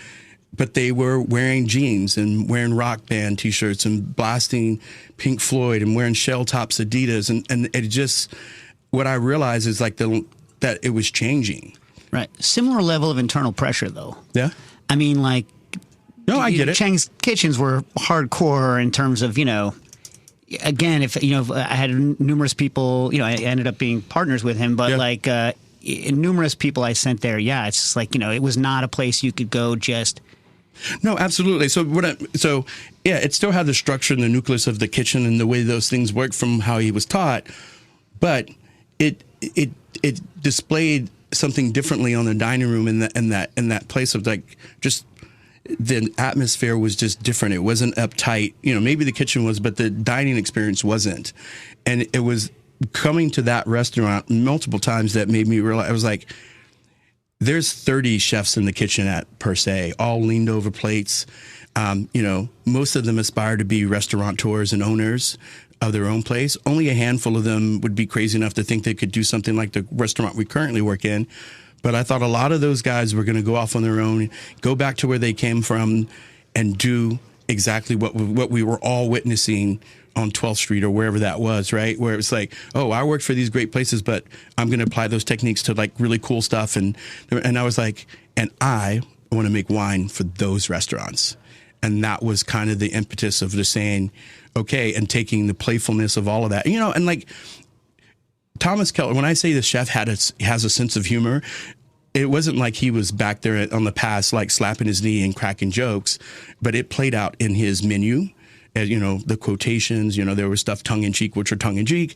but they were wearing jeans and wearing Rock Band T-shirts and blasting Pink Floyd and wearing shell tops Adidas, and it just... What I realized is like that it was changing.
Right. Similar level of internal pressure, though.
Yeah.
I mean, like,
no, I get it.
Chang's kitchens were hardcore in terms of, again, if I had numerous people, I ended up being partners with him, but like numerous people I sent there. Yeah, it's just like, it was not a place you could go just.
No, absolutely. So it still had the structure and the nucleus of the kitchen and the way those things work from how he was taught, but. It displayed something differently on the dining room in that place of like just the atmosphere was just different. It wasn't uptight. Maybe the kitchen was, but the dining experience wasn't. And it was coming to that restaurant multiple times that made me realize I was like, there's 30 chefs in the kitchen per se, all leaned over plates. Most of them aspire to be restaurateurs and owners of their own place. Only a handful of them would be crazy enough to think they could do something like the restaurant we currently work in. But I thought a lot of those guys were going to go off on their own, go back to where they came from, and do exactly what we were all witnessing on 12th Street or wherever that was, right? Where it was like, oh, I worked for these great places, but I'm going to apply those techniques to like really cool stuff. And I was like, and I want to make wine for those restaurants. And that was kind of the impetus of just saying, okay, and taking the playfulness of all of that. And like Thomas Keller, when I say the chef has a sense of humor, it wasn't like he was back there on the past, like slapping his knee and cracking jokes, but it played out in his menu. The quotations, there was stuff tongue in cheek, which are tongue in cheek.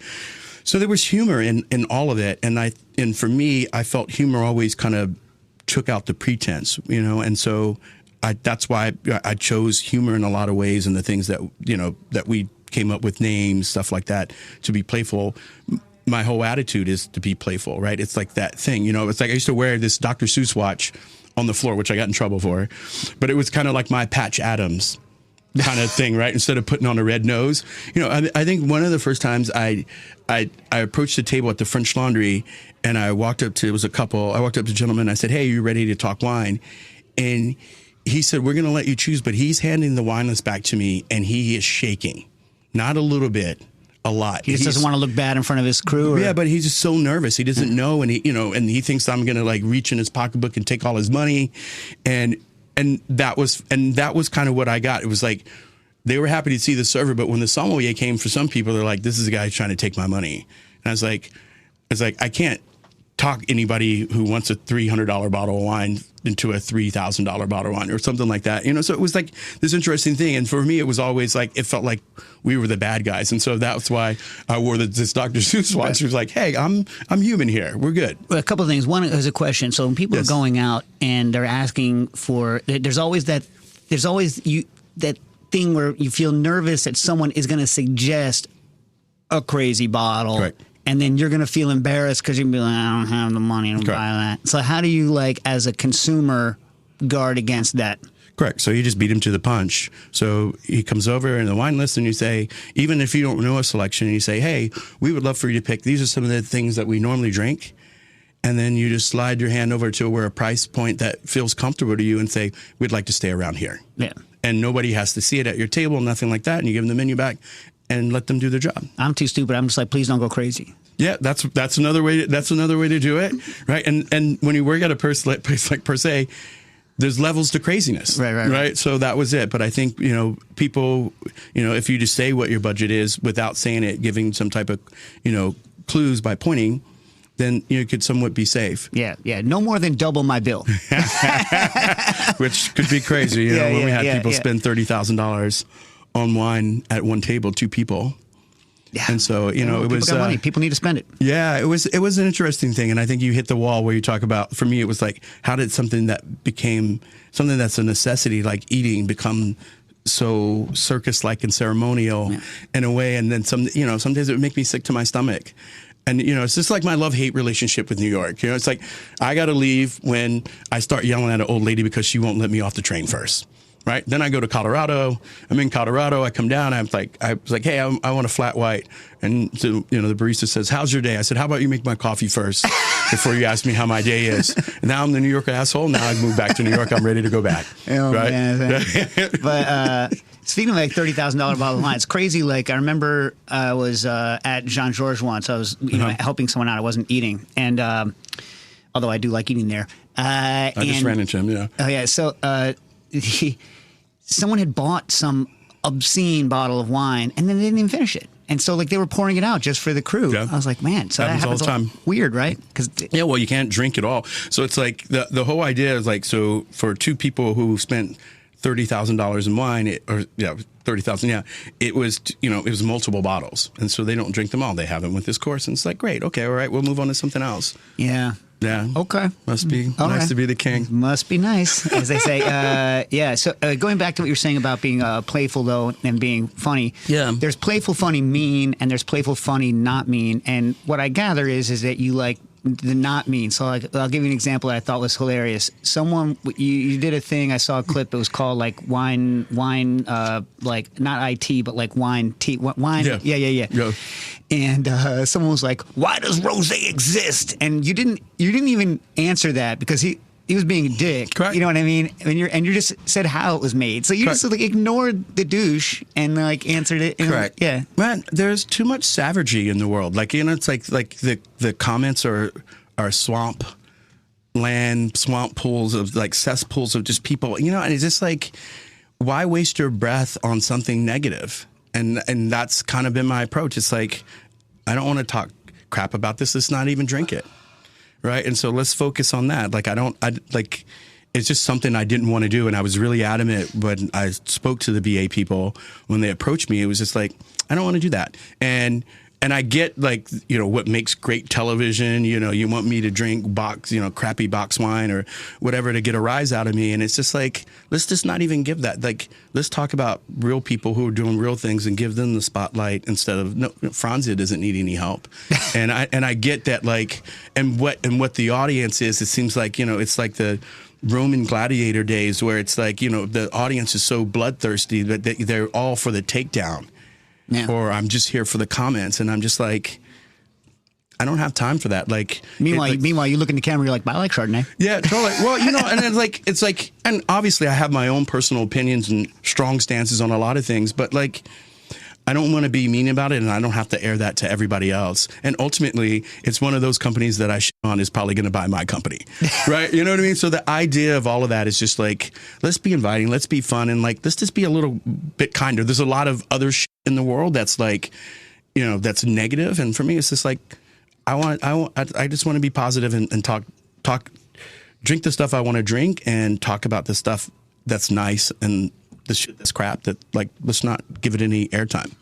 So there was humor in all of it. And for me, I felt humor always kind of took out the pretense, and so that's why I chose humor in a lot of ways, and the things that we came up with, names, stuff like that, to be playful. my whole attitude is to be playful, right? It's like that thing, it's like I used to wear this Dr. Seuss watch on the floor, which I got in trouble for, but it was kind of like my Patch Adams kind of thing, right? Instead of putting on a red nose, I think one of the first times I approached the table at the French Laundry, and I walked up to, it was a couple, I walked up to a gentleman, I said, "Hey, are you ready to talk wine?" And he said, "We're going to let you choose," but he's handing the wine list back to me, and he is shaking, not a little bit, a lot.
He just doesn't want to look bad in front of his crew. Or?
Yeah, but he's just so nervous. He doesn't know, and he thinks I'm going to like reach in his pocketbook and take all his money, and that was kind of what I got. It was like they were happy to see the server, but when the sommelier came, for some people, they're like, "This is a guy trying to take my money," and I was like, I can't talk anybody who wants a $300 bottle of wine into a $3,000 bottle of wine or something like that. So it was like this interesting thing. And for me, it was always like, it felt like we were the bad guys. And so that's why I wore this Dr. Seuss watch. It was like, hey, I'm human here. We're good.
Well, a couple of things. One is a question. So when people are going out and they're asking for, there's always that thing where you feel nervous that someone is going to suggest a crazy bottle.
Correct.
And then you're going to feel embarrassed because you're going to be like, "I don't have the money to buy that." So how do you, like, as a consumer, guard against that?
Correct. So you just beat him to the punch. So he comes over in the wine list and you say, even if you don't know a selection, you say, "Hey, we would love for you to pick. These are some of the things that we normally drink." And then you just slide your hand over to where a price point that feels comfortable to you and say, "We'd like to stay around here."
Yeah.
And nobody has to see it at your table, nothing like that. And you give them the menu back and let them do their job.
I'm too stupid. I'm just like, please don't go crazy.
Yeah, that's another way. That's another way to do it, right? And when you work at a place like Per Se, there's levels to craziness, right? So that was it. But I think people, if you just say what your budget is without saying it, giving some type of clues by pointing, then you could somewhat be safe.
Yeah. No more than double my bill.
Which could be crazy. When we had people spend $30,000 on wine at one table, two people. Yeah. And so, it was
got money. People need to spend it.
Yeah, it was an interesting thing. And I think you hit the wall where you talk about, for me, it was like, how did something that became something that's a necessity, like eating, become so circus-like and ceremonial in a way? And then some days it would make me sick to my stomach. And, it's just like my love-hate relationship with New York. It's like I got to leave when I start yelling at an old lady because she won't let me off the train first. Right. Then I go to Colorado. I'm in Colorado. I come down. I was like, "Hey, I want a flat white." And so, the barista says, "How's your day?" I said, "How about you make my coffee first before you ask me how my day is?" And now I'm the New York asshole. Now I've moved back to New York. I'm ready to go back.
Oh, right. Man. But speaking of like $30,000 bottle of wine, it's crazy. Like I remember I was at Jean Georges once. I was helping someone out. I wasn't eating, and although I do like eating there.
I just ran into him. Yeah.
Oh yeah. So someone had bought some obscene bottle of wine and then they didn't even finish it. And so like they were pouring it out just for the crew. Yeah. I was like, man, so that happens all the time. Weird, right?
Well, you can't drink it all. So it's like the whole idea is like, so for two people who spent $30,000 in wine, it was multiple bottles. And so they don't drink them all. They have them with this course. And it's like, great. Okay. All right. We'll move on to something else.
Yeah.
Yeah.
Okay.
Must be nice to be the king.
Must be nice, as they say. So going back to what you were saying about being playful, though, and being funny.
Yeah.
There's playful, funny, mean, and there's playful, funny, not mean. And what I gather is that you like the not mean. So I'll give you an example that I thought was hilarious. Someone, you did a thing, I saw a clip, it was called like wine, like not IT, but like wine, wine. Yeah. And someone was like, "Why does rosé exist?" And you didn't even answer that because he was being a dick.
Correct.
You know what I mean? And you just said how it was made. So you just like ignored the douche and like answered it.
Correct.
Yeah.
Man, there's too much savagery in the world. Like, it's like the comments are swamp land, swamp pools of like cesspools of just people, and it's just like, why waste your breath on something negative? And that's kind of been my approach. It's like, I don't want to talk crap about this. Let's not even drink it. Right. And so let's focus on that. Like, it's just something I didn't want to do. And I was really adamant when I spoke to the BA people when they approached me. It was just like, I don't want to do that. And and I get like, what makes great television. You want me to drink crappy box wine or whatever to get a rise out of me. And it's just like, let's just not even give that. Like, let's talk about real people who are doing real things and give them the spotlight instead of Franzia doesn't need any help. and I get that, like, and what the audience is, it seems like, it's like the Roman gladiator days where it's like, the audience is so bloodthirsty that they're all for the takedown. Yeah. Or I'm just here for the comments, and I'm just like, I don't have time for that. Like,
meanwhile, you look in the camera, you're like, I like Chardonnay.
Yeah, totally. Well, and it's like, and obviously I have my own personal opinions and strong stances on a lot of things, but like, I don't want to be mean about it, and I don't have to air that to everybody else. And ultimately, it's one of those companies that I shit on is probably going to buy my company, right? You know what I mean? So the idea of all of that is just like, let's be inviting, let's be fun, and like, let's just be a little bit kinder. There's a lot of other shit in the world that's like, that's negative, and for me, it's just like, I just want to be positive and talk, drink the stuff I want to drink, and talk about the stuff that's nice and the shit that's crap that, like, let's not give it any airtime.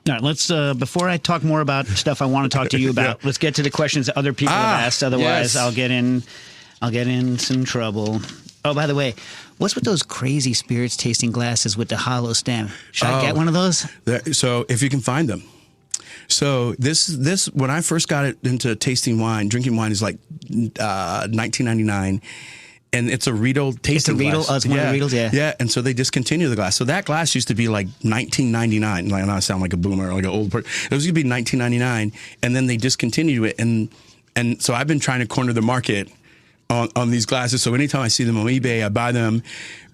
All right, let's before I talk more about stuff I want to talk to you about, let's get to the questions that other people have asked. Otherwise, yes. I'll get in some trouble. Oh, by the way, what's with those crazy spirits tasting glasses with the hollow stem? Should I get one of those?
So if you can find them. So this when I first got into drinking wine is like 1999. And it's a Riedel tasting glass.
It's one of the Riedels, yeah.
Yeah, and so they discontinued the glass. So that glass used to be like $19.99. Like, I sound like a boomer, like an old person. It was going to be $19.99, and then they discontinued it. And so I've been trying to corner the market on these glasses. So anytime I see them on eBay, I buy them.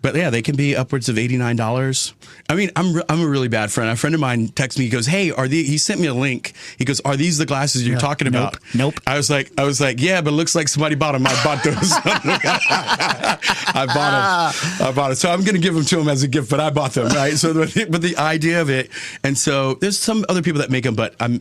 But yeah, they can be upwards of $89. I mean, I'm a really bad friend. A friend of mine texted me. He goes, "Hey, he sent me a link. He goes, are these the glasses you're talking about?"
Nope.
I was like, yeah, but it looks like somebody bought them. I bought those. I bought them. So I'm going to give them to him as a gift, but I bought them, right? So, but the idea of it, and so there's some other people that make them, but I'm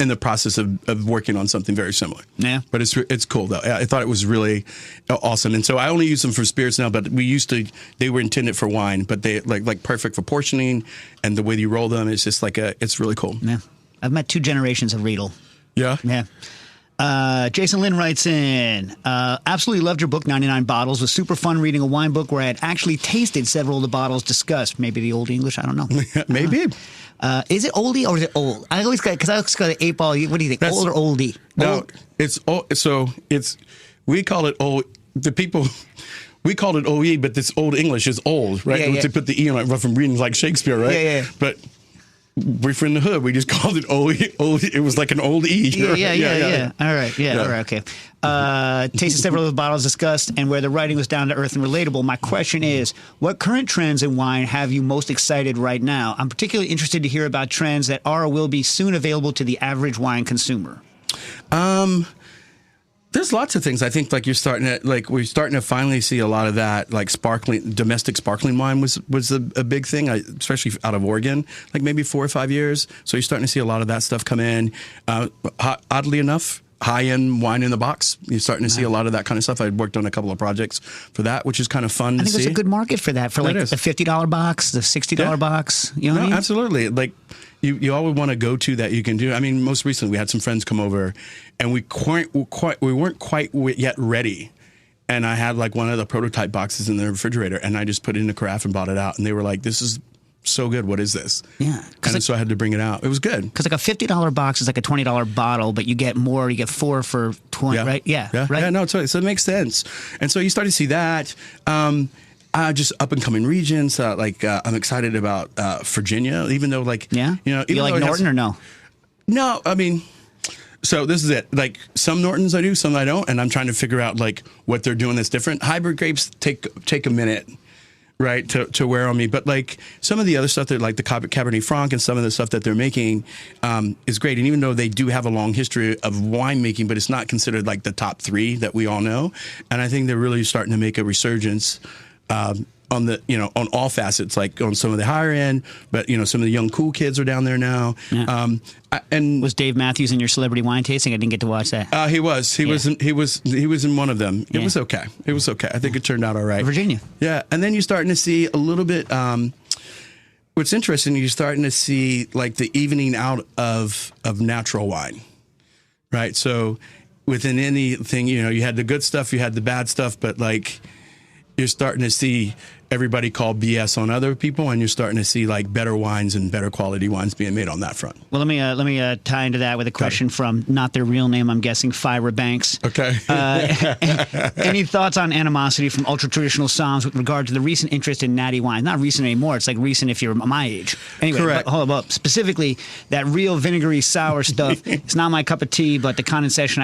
in the process of working on something very similar.
Yeah.
But it's cool though. I thought it was really awesome. And so I only use them for spirits now, but they were intended for wine, but they like perfect for portioning, and the way you roll them is just like it's really cool.
Yeah. I've met 2 generations of Riedel.
Yeah.
Yeah. Jason Lynn writes in, absolutely loved your book, 99 Bottles. Was super fun reading a wine book where I had actually tasted several of the bottles discussed. Maybe the Old English, I don't know.
Maybe.
Is it oldie or is it old? I always got an 8 ball. What do you think? Old or oldie?
No, it's old. So we call it old. The people, we called it OE, but this Old English is old, right?
Yeah.
To put the E on it from reading like Shakespeare, right?
Yeah.
But we're from the hood. We just called it old. It was like an old E.
Yeah. All right. Yeah. All right. Okay. Tasted several of the bottles discussed and where the writing was down to earth and relatable. My question is, what current trends in wine have you most excited right now? I'm particularly interested to hear about trends that are or will be soon available to the average wine consumer.
There's lots of things. I think we're starting to finally see a lot of that, like domestic sparkling wine was a big thing, especially out of Oregon, like maybe 4 or 5 years. So you're starting to see a lot of that stuff come in. Oddly enough, high-end wine in the box. You're starting to see a lot of that kind of stuff. I worked on a couple of projects for that, which is kind of fun to see.
I think there's a good market for that, for like the $50 box, the $60 box. You know what I mean?
Absolutely. Like, you always want to go to that you can do. I mean, most recently we had some friends come over, and we weren't quite yet ready. And I had like one of the prototype boxes in the refrigerator, and I just put it in a carafe and bought it out. And they were like, "This is so good. What is this?"
Yeah.
And so I had to bring it out. It was good.
Because like a $50 box is like a $20 bottle, but you get more. You get 4 for 20, right? Yeah. Right.
Yeah. No. So it makes sense. And so you start to see that. Just up and coming regions. I'm excited about Virginia, even though
you like Norton or no?
No, I mean, so this is it. Like some Nortons I do, some I don't, and I'm trying to figure out like what they're doing that's different. Hybrid grapes take a minute, right, to wear on me. But like some of the other stuff that like the Cabernet Franc and some of the stuff that they're making is great. And even though they do have a long history of winemaking, but it's not considered like the top 3 that we all know. And I think they're really starting to make a resurgence. On on all facets, like on some of the higher end, but some of the young cool kids are down there now.
Yeah. And was Dave Matthews in your celebrity wine tasting? I didn't get to watch that.
He was in one of them. It was okay. I think it turned out all right.
Virginia.
Yeah, and then you're starting to see a little bit. what's interesting, you're starting to see like the evening out of natural wine, right? So within anything, you had the good stuff, you had the bad stuff, but like you're starting to see everybody call BS on other people, and you're starting to see like better wines and better quality wines being made on that front.
Well, let me tie into that with a question from not their real name, I'm guessing, Fyra Banks.
Okay.
Any thoughts on animosity from ultra traditional somms with regard to the recent interest in natty wine? Not recent anymore. It's like recent if you're my age. Anyway,
Correct.
Hold up. Specifically, that real vinegary sour stuff. It's not my cup of tea, but the condescension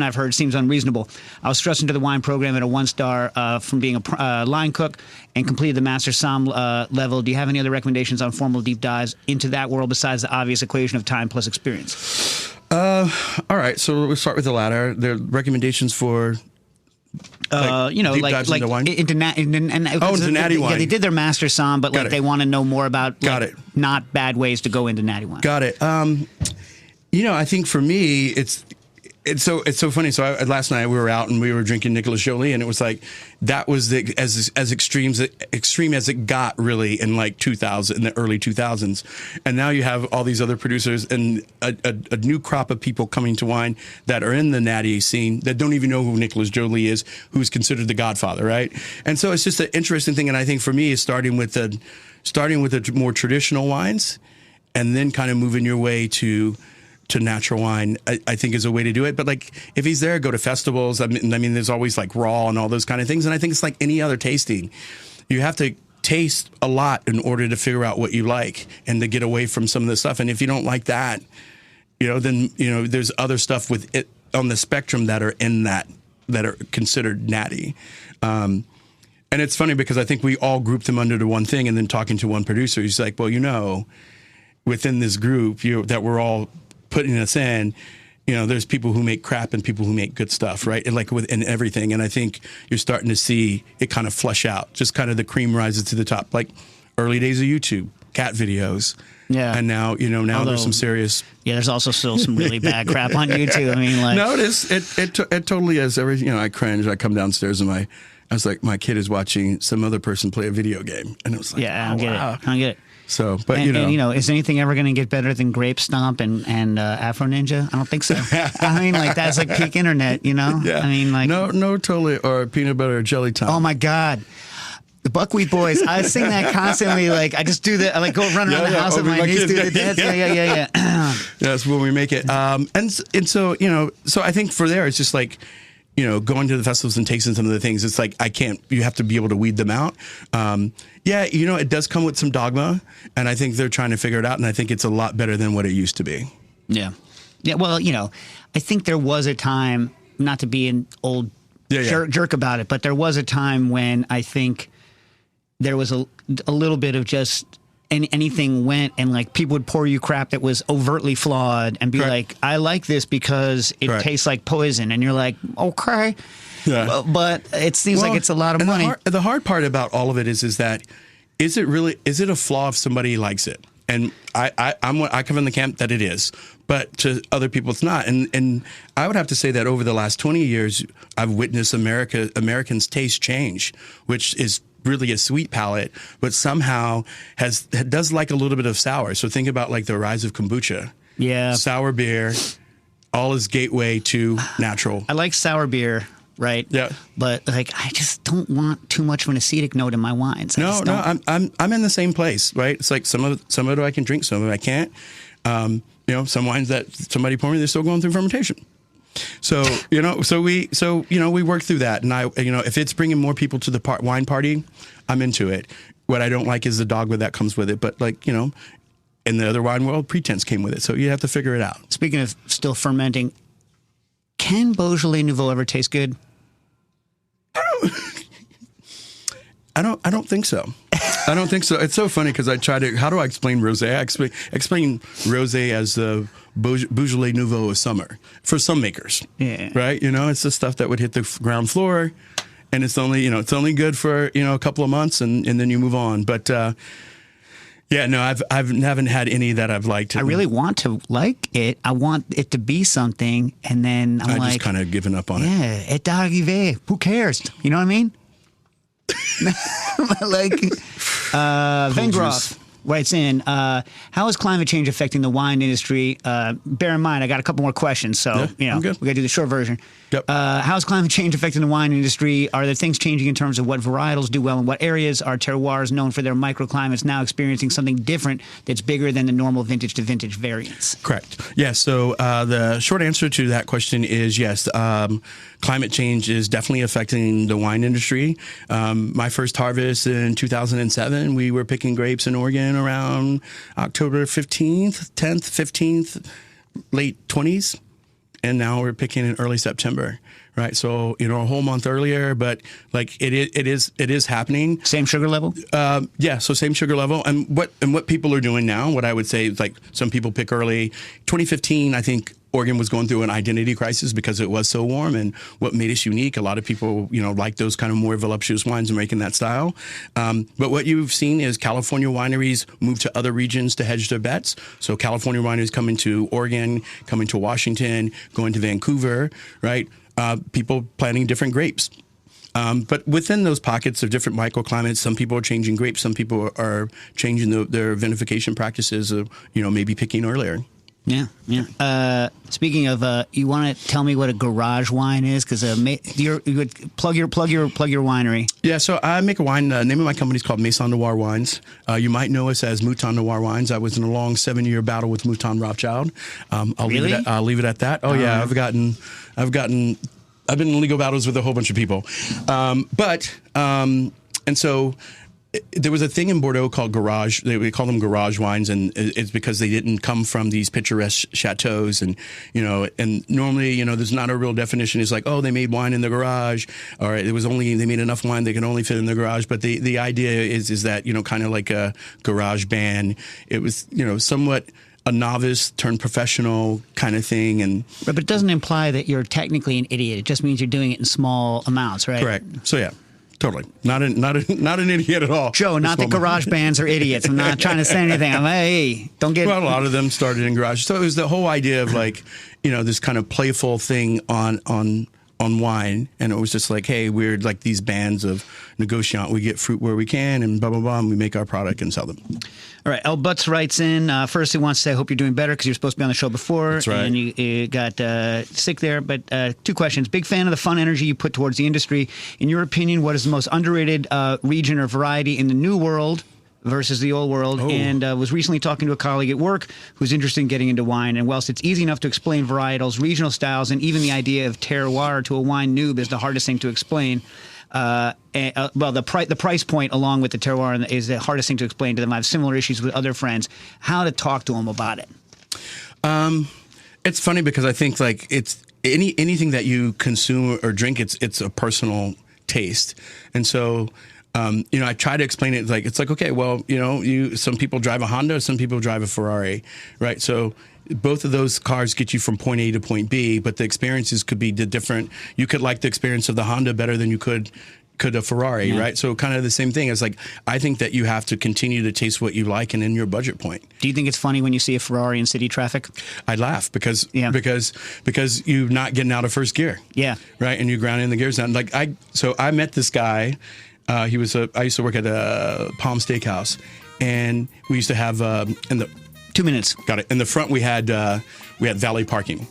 I've heard seems unreasonable. I was thrust into the wine program at a 1-star from being a line cook and completed the master somm level. Do you have any other recommendations on formal deep dives into that world besides the obvious equation of time plus experience?
All right, so we'll start with the latter. There are recommendations for deep dives into wine?
Into natty wine. Yeah, they did their master somm, but they want to know more about not bad ways to go into natty wine.
Got it. I think for me, it's so funny. So last night we were out and we were drinking Nicolas Joly, and it was like that was as extreme as it got really in like 2000, in the early 2000s. And now you have all these other producers and a new crop of people coming to wine that are in the natty scene that don't even know who Nicolas Joly is, who's considered the godfather, right? And so it's just an interesting thing. And I think for me is starting with the more traditional wines, and then kind of moving your way to natural wine, I think is a way to do it. But like, if he's there, go to festivals. I mean, there's always like raw and all those kind of things. And I think it's like any other tasting. You have to taste a lot in order to figure out what you like and to get away from some of the stuff. And if you don't like that, then, there's other stuff with it on the spectrum that are in that are considered natty. And it's funny because I think we all group them under the one thing, and then talking to one producer, he's like, well, within this group that we're all putting us in, there's people who make crap and people who make good stuff, right? And like within everything. And I think you're starting to see it kind of flush out, just kind of the cream rises to the top, like early days of YouTube, cat videos.
Yeah.
And now, there's some serious.
Yeah, there's also still some really bad crap on YouTube. I mean, like.
No, it totally is. I cringe. I come downstairs and I was like, my kid is watching some other person play a video game. And it was like,
yeah, I don't get it.
So, but
is anything ever going to get better than Grape Stomp and Afro Ninja? I don't think so. I mean, like that's like peak internet,
Yeah.
I mean, like
no, totally. Or peanut butter jelly time.
Oh my God, the Buckwheat Boys. I sing that constantly. Like I just do that. I like go run around the house with my niece, do the dance. Yeah.
That's when we make it. And so so I think for there it's just like. Going to the festivals and tasting some of the things, it's like you have to be able to weed them out. It does come with some dogma, and I think they're trying to figure it out, and I think it's a lot better than what it used to be.
Yeah. Well, I think there was a time, not to be an old jerk about it, but there was a time when I think there was a little bit of just anything went, and like people would pour you crap that was overtly flawed and be like, I like this because it tastes like poison, and you're like, okay, but it seems like it's a lot of money.
The hard part about all of it is that is it a flaw if somebody likes it? And I come in the camp that it is, but to other people it's not. And I would have to say that over the last 20 years, I've witnessed Americans' taste change, which is really a sweet palate, but somehow does like a little bit of sour. So think about like the rise of kombucha.
Yeah.
Sour beer, all is gateway to natural.
I like sour beer, right?
Yeah.
But like I just don't want too much of an acetic note in my wines.
No, I'm in the same place, right? It's like some of it I can drink, some of it I can't. Some wines that somebody poured me, they're still going through fermentation. So we work through that, and if it's bringing more people to the wine party, I'm into it. What I don't like is the dogma that comes with it, but in the other wine world, pretense came with it, so you have to figure it out.
Speaking of still fermenting, can Beaujolais Nouveau ever taste good?
I don't think so. I don't think so. It's so funny because how do I explain rosé? I explain rosé as the Beaujolais Nouveau of summer for some makers.
Yeah.
Right? It's the stuff that would hit the ground floor, and it's only good for, a couple of months, and then you move on. But I haven't had any that I've liked.
I really want to like it. I want it to be something, and then I
just kind of given up on it.
Yeah, et arrivé. Who cares? You know what I mean? Like, Van Groff writes in, how is climate change affecting the wine industry? Bear in mind, I got a couple more questions, so we got to do the short version.
Yep.
How is climate change affecting the wine industry? Are there things changing in terms of what varietals do well in what areas? Are terroirs known for their microclimates now experiencing something different that's bigger than the normal vintage to vintage variance?
Correct. Yeah. So the short answer to that question is yes. Climate change is definitely affecting the wine industry. My first harvest in 2007, we were picking grapes in Oregon around October 15th, 10th, 15th, late 20s. And now we're picking in early September, right? So, a whole month earlier, but like it is happening.
Same sugar level?
Yeah. So same sugar level. And what people are doing now, what I would say is like some people pick early. 2015, I think Oregon was going through an identity crisis because it was so warm, and what made us unique. A lot of people, like those kind of more voluptuous wines and making that style. But what you've seen is California wineries move to other regions to hedge their bets. So California wineries coming to Oregon, coming to Washington, going to Vancouver, right? People planting different grapes. But within those pockets of different microclimates, some people are changing grapes, some people are changing their vinification practices of, maybe picking earlier.
Yeah. Speaking of, you want to tell me what a garage wine is? Because you would plug your winery.
Yeah, so I make a wine. The name of my company is called Maison Noir Wines. You might know us as Mouton Noir Wines. I was in a long 7-year battle with Mouton Rothschild. I'll leave it at that. Oh yeah, I've been in legal battles with a whole bunch of people, and so. There was a thing in Bordeaux called garage. We call them garage wines, and it's because they didn't come from these picturesque chateaus, and and normally there's not a real definition. It's like, oh, they made wine in the garage, or they made enough wine they could only fit in the garage. But the idea is that kind of like a garage band. It was somewhat a novice turned professional kind of thing, and
but it doesn't imply that you're technically an idiot. It just means you're doing it in small amounts, right?
Correct. So yeah. Totally. Not an idiot at all.
Joe, not that garage bands are idiots. I'm not trying to say anything. I'm
Well, a lot of them started in garages. So it was the whole idea of like, this kind of playful thing on wine. And it was just like, hey, we're like these bands of negociant. We get fruit where we can and blah, blah, blah. And we make our product and sell them.
All right. El Butts writes in. First, he wants to say, I hope you're doing better because you were supposed to be on the show before.
That's right.
And you got sick there. But 2 questions. Big fan of the fun energy you put towards the industry. In your opinion, what is the most underrated region or variety in the new world versus the old world? And was recently talking to a colleague at work who's interested in getting into wine. And whilst it's easy enough to explain varietals, regional styles, and even the idea of terroir to a wine noob is the hardest thing to explain. The price point along with the terroir is the hardest thing to explain to them. I have similar issues with other friends. How to talk to them about it?
It's funny because I think like it's anything that you consume or drink, it's a personal taste, and so. I try to explain it like, it's like, okay, well, some people drive a Honda, some people drive a Ferrari, right? So both of those cars get you from point A to point B, but the experiences could be different. You could like the experience of the Honda better than you could a Ferrari, right? So kind of the same thing. It's like, I think that you have to continue to taste what you like and in your budget point.
Do you think it's funny when you see a Ferrari in city traffic?
I laugh because you're not getting out of first gear.
Yeah.
Right. And you're grounding the gears down. Like I met this guy. I used to work at a Palm Steakhouse, and we used to have in the
2 minutes.
Got it. In the front, we had valet parking,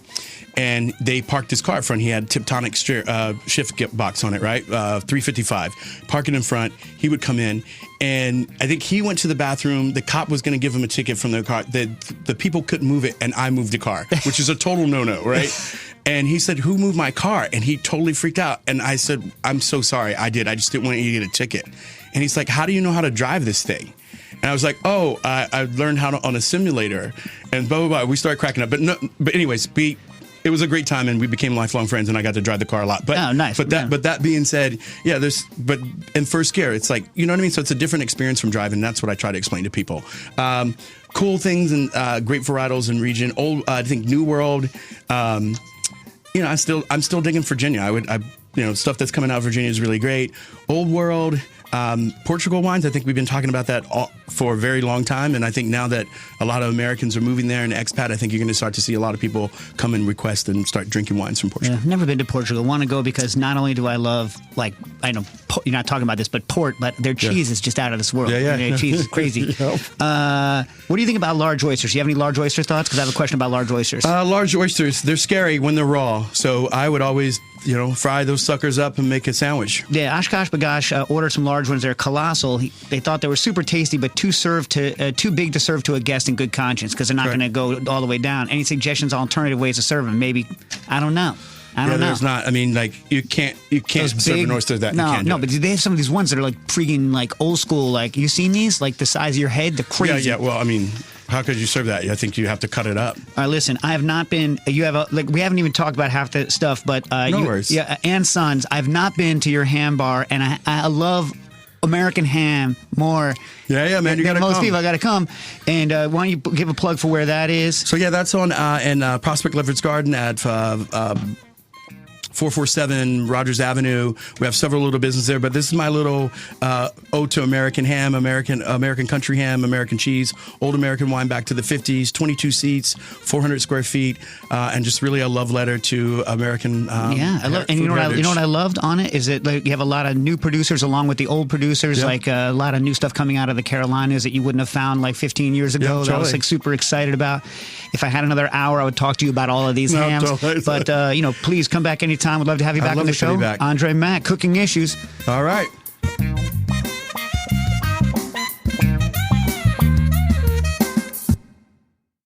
and they parked his car in front. He had Tiptonic shift box on it, right? 355. Parking in front. He would come in, and I think he went to the bathroom. The cop was going to give him a ticket from the car. The people couldn't move it, and I moved the car, which is a total no-no, right? And he said, who moved my car? And he totally freaked out. And I said, I'm so sorry. I did. I just didn't want you to get a ticket. And he's like, how do you know how to drive this thing? And I was like, I learned how to on a simulator. And blah, blah, blah. We started cracking up. But anyways, it was a great time, and we became lifelong friends, and I got to drive the car a lot. But,
nice.
But that being said, yeah, but in first gear, it's like, you know what I mean? So it's a different experience from driving. That's what I try to explain to people. Cool things and great varietals in region. I think New World. I'm still digging Virginia. stuff that's coming out of Virginia is really great. Old World, Portugal wines. I think we've been talking about that for a very long time, and I think now that a lot of Americans are moving there and expat, I think you're going to start to see a lot of people come and request and start drinking wines from Portugal.
Yeah, never been to Portugal. Want to go because not only do I love, like, I know you're not talking about this, but port, but their cheese is just out of this world.
Yeah.
Their cheese is crazy. What do you think about large oysters? Do you have any large oyster thoughts? Because I have a question about large oysters.
Large oysters, they're scary when they're raw, so I would always fry those suckers up and make a sandwich.
Yeah, Oshkosh Bagosh ordered some large ones. They're colossal. They thought they were super tasty, but too big to serve to a guest in good conscience because they're not going to go all the way down. Any suggestions on alternative ways to serve them? Maybe, I don't know. I don't know.
There's not. I mean, like you can't serve an oyster that.
No,
you can't do
but they have some of these ones that are like freaking like old school. Like you seen these? Like the size of your head, the crazy.
Yeah. Well, I mean, how could you serve that? I think you have to cut it up.
All right, listen. I have not been. You have we haven't even talked about half the stuff, but
no worries.
Yeah, and Sons. I've not been to your ham bar, and I love American ham more.
Yeah, man, you got to come.
Most people, I got to come. And why don't you give a plug for where that is?
So yeah, that's on in Prospect Lefferts Garden at 447 Rogers Avenue. We have several little businesses there, but this is my little ode to American ham, American country ham, American cheese, old American wine back to the 50s, 22 seats, 400 square feet, and just really a love letter to American.
Yeah, I love. And you know what I loved on it is that like, you have a lot of new producers along with the old producers, like a lot of new stuff coming out of the Carolinas that you wouldn't have found like 15 years ago.
Yeah,
that I was like super excited about. If I had another hour, I would talk to you about all of these hams.
Totally.
But please come back anytime. We'd love to have you back on the show.
Andre
Mack, Cooking Issues.
All right.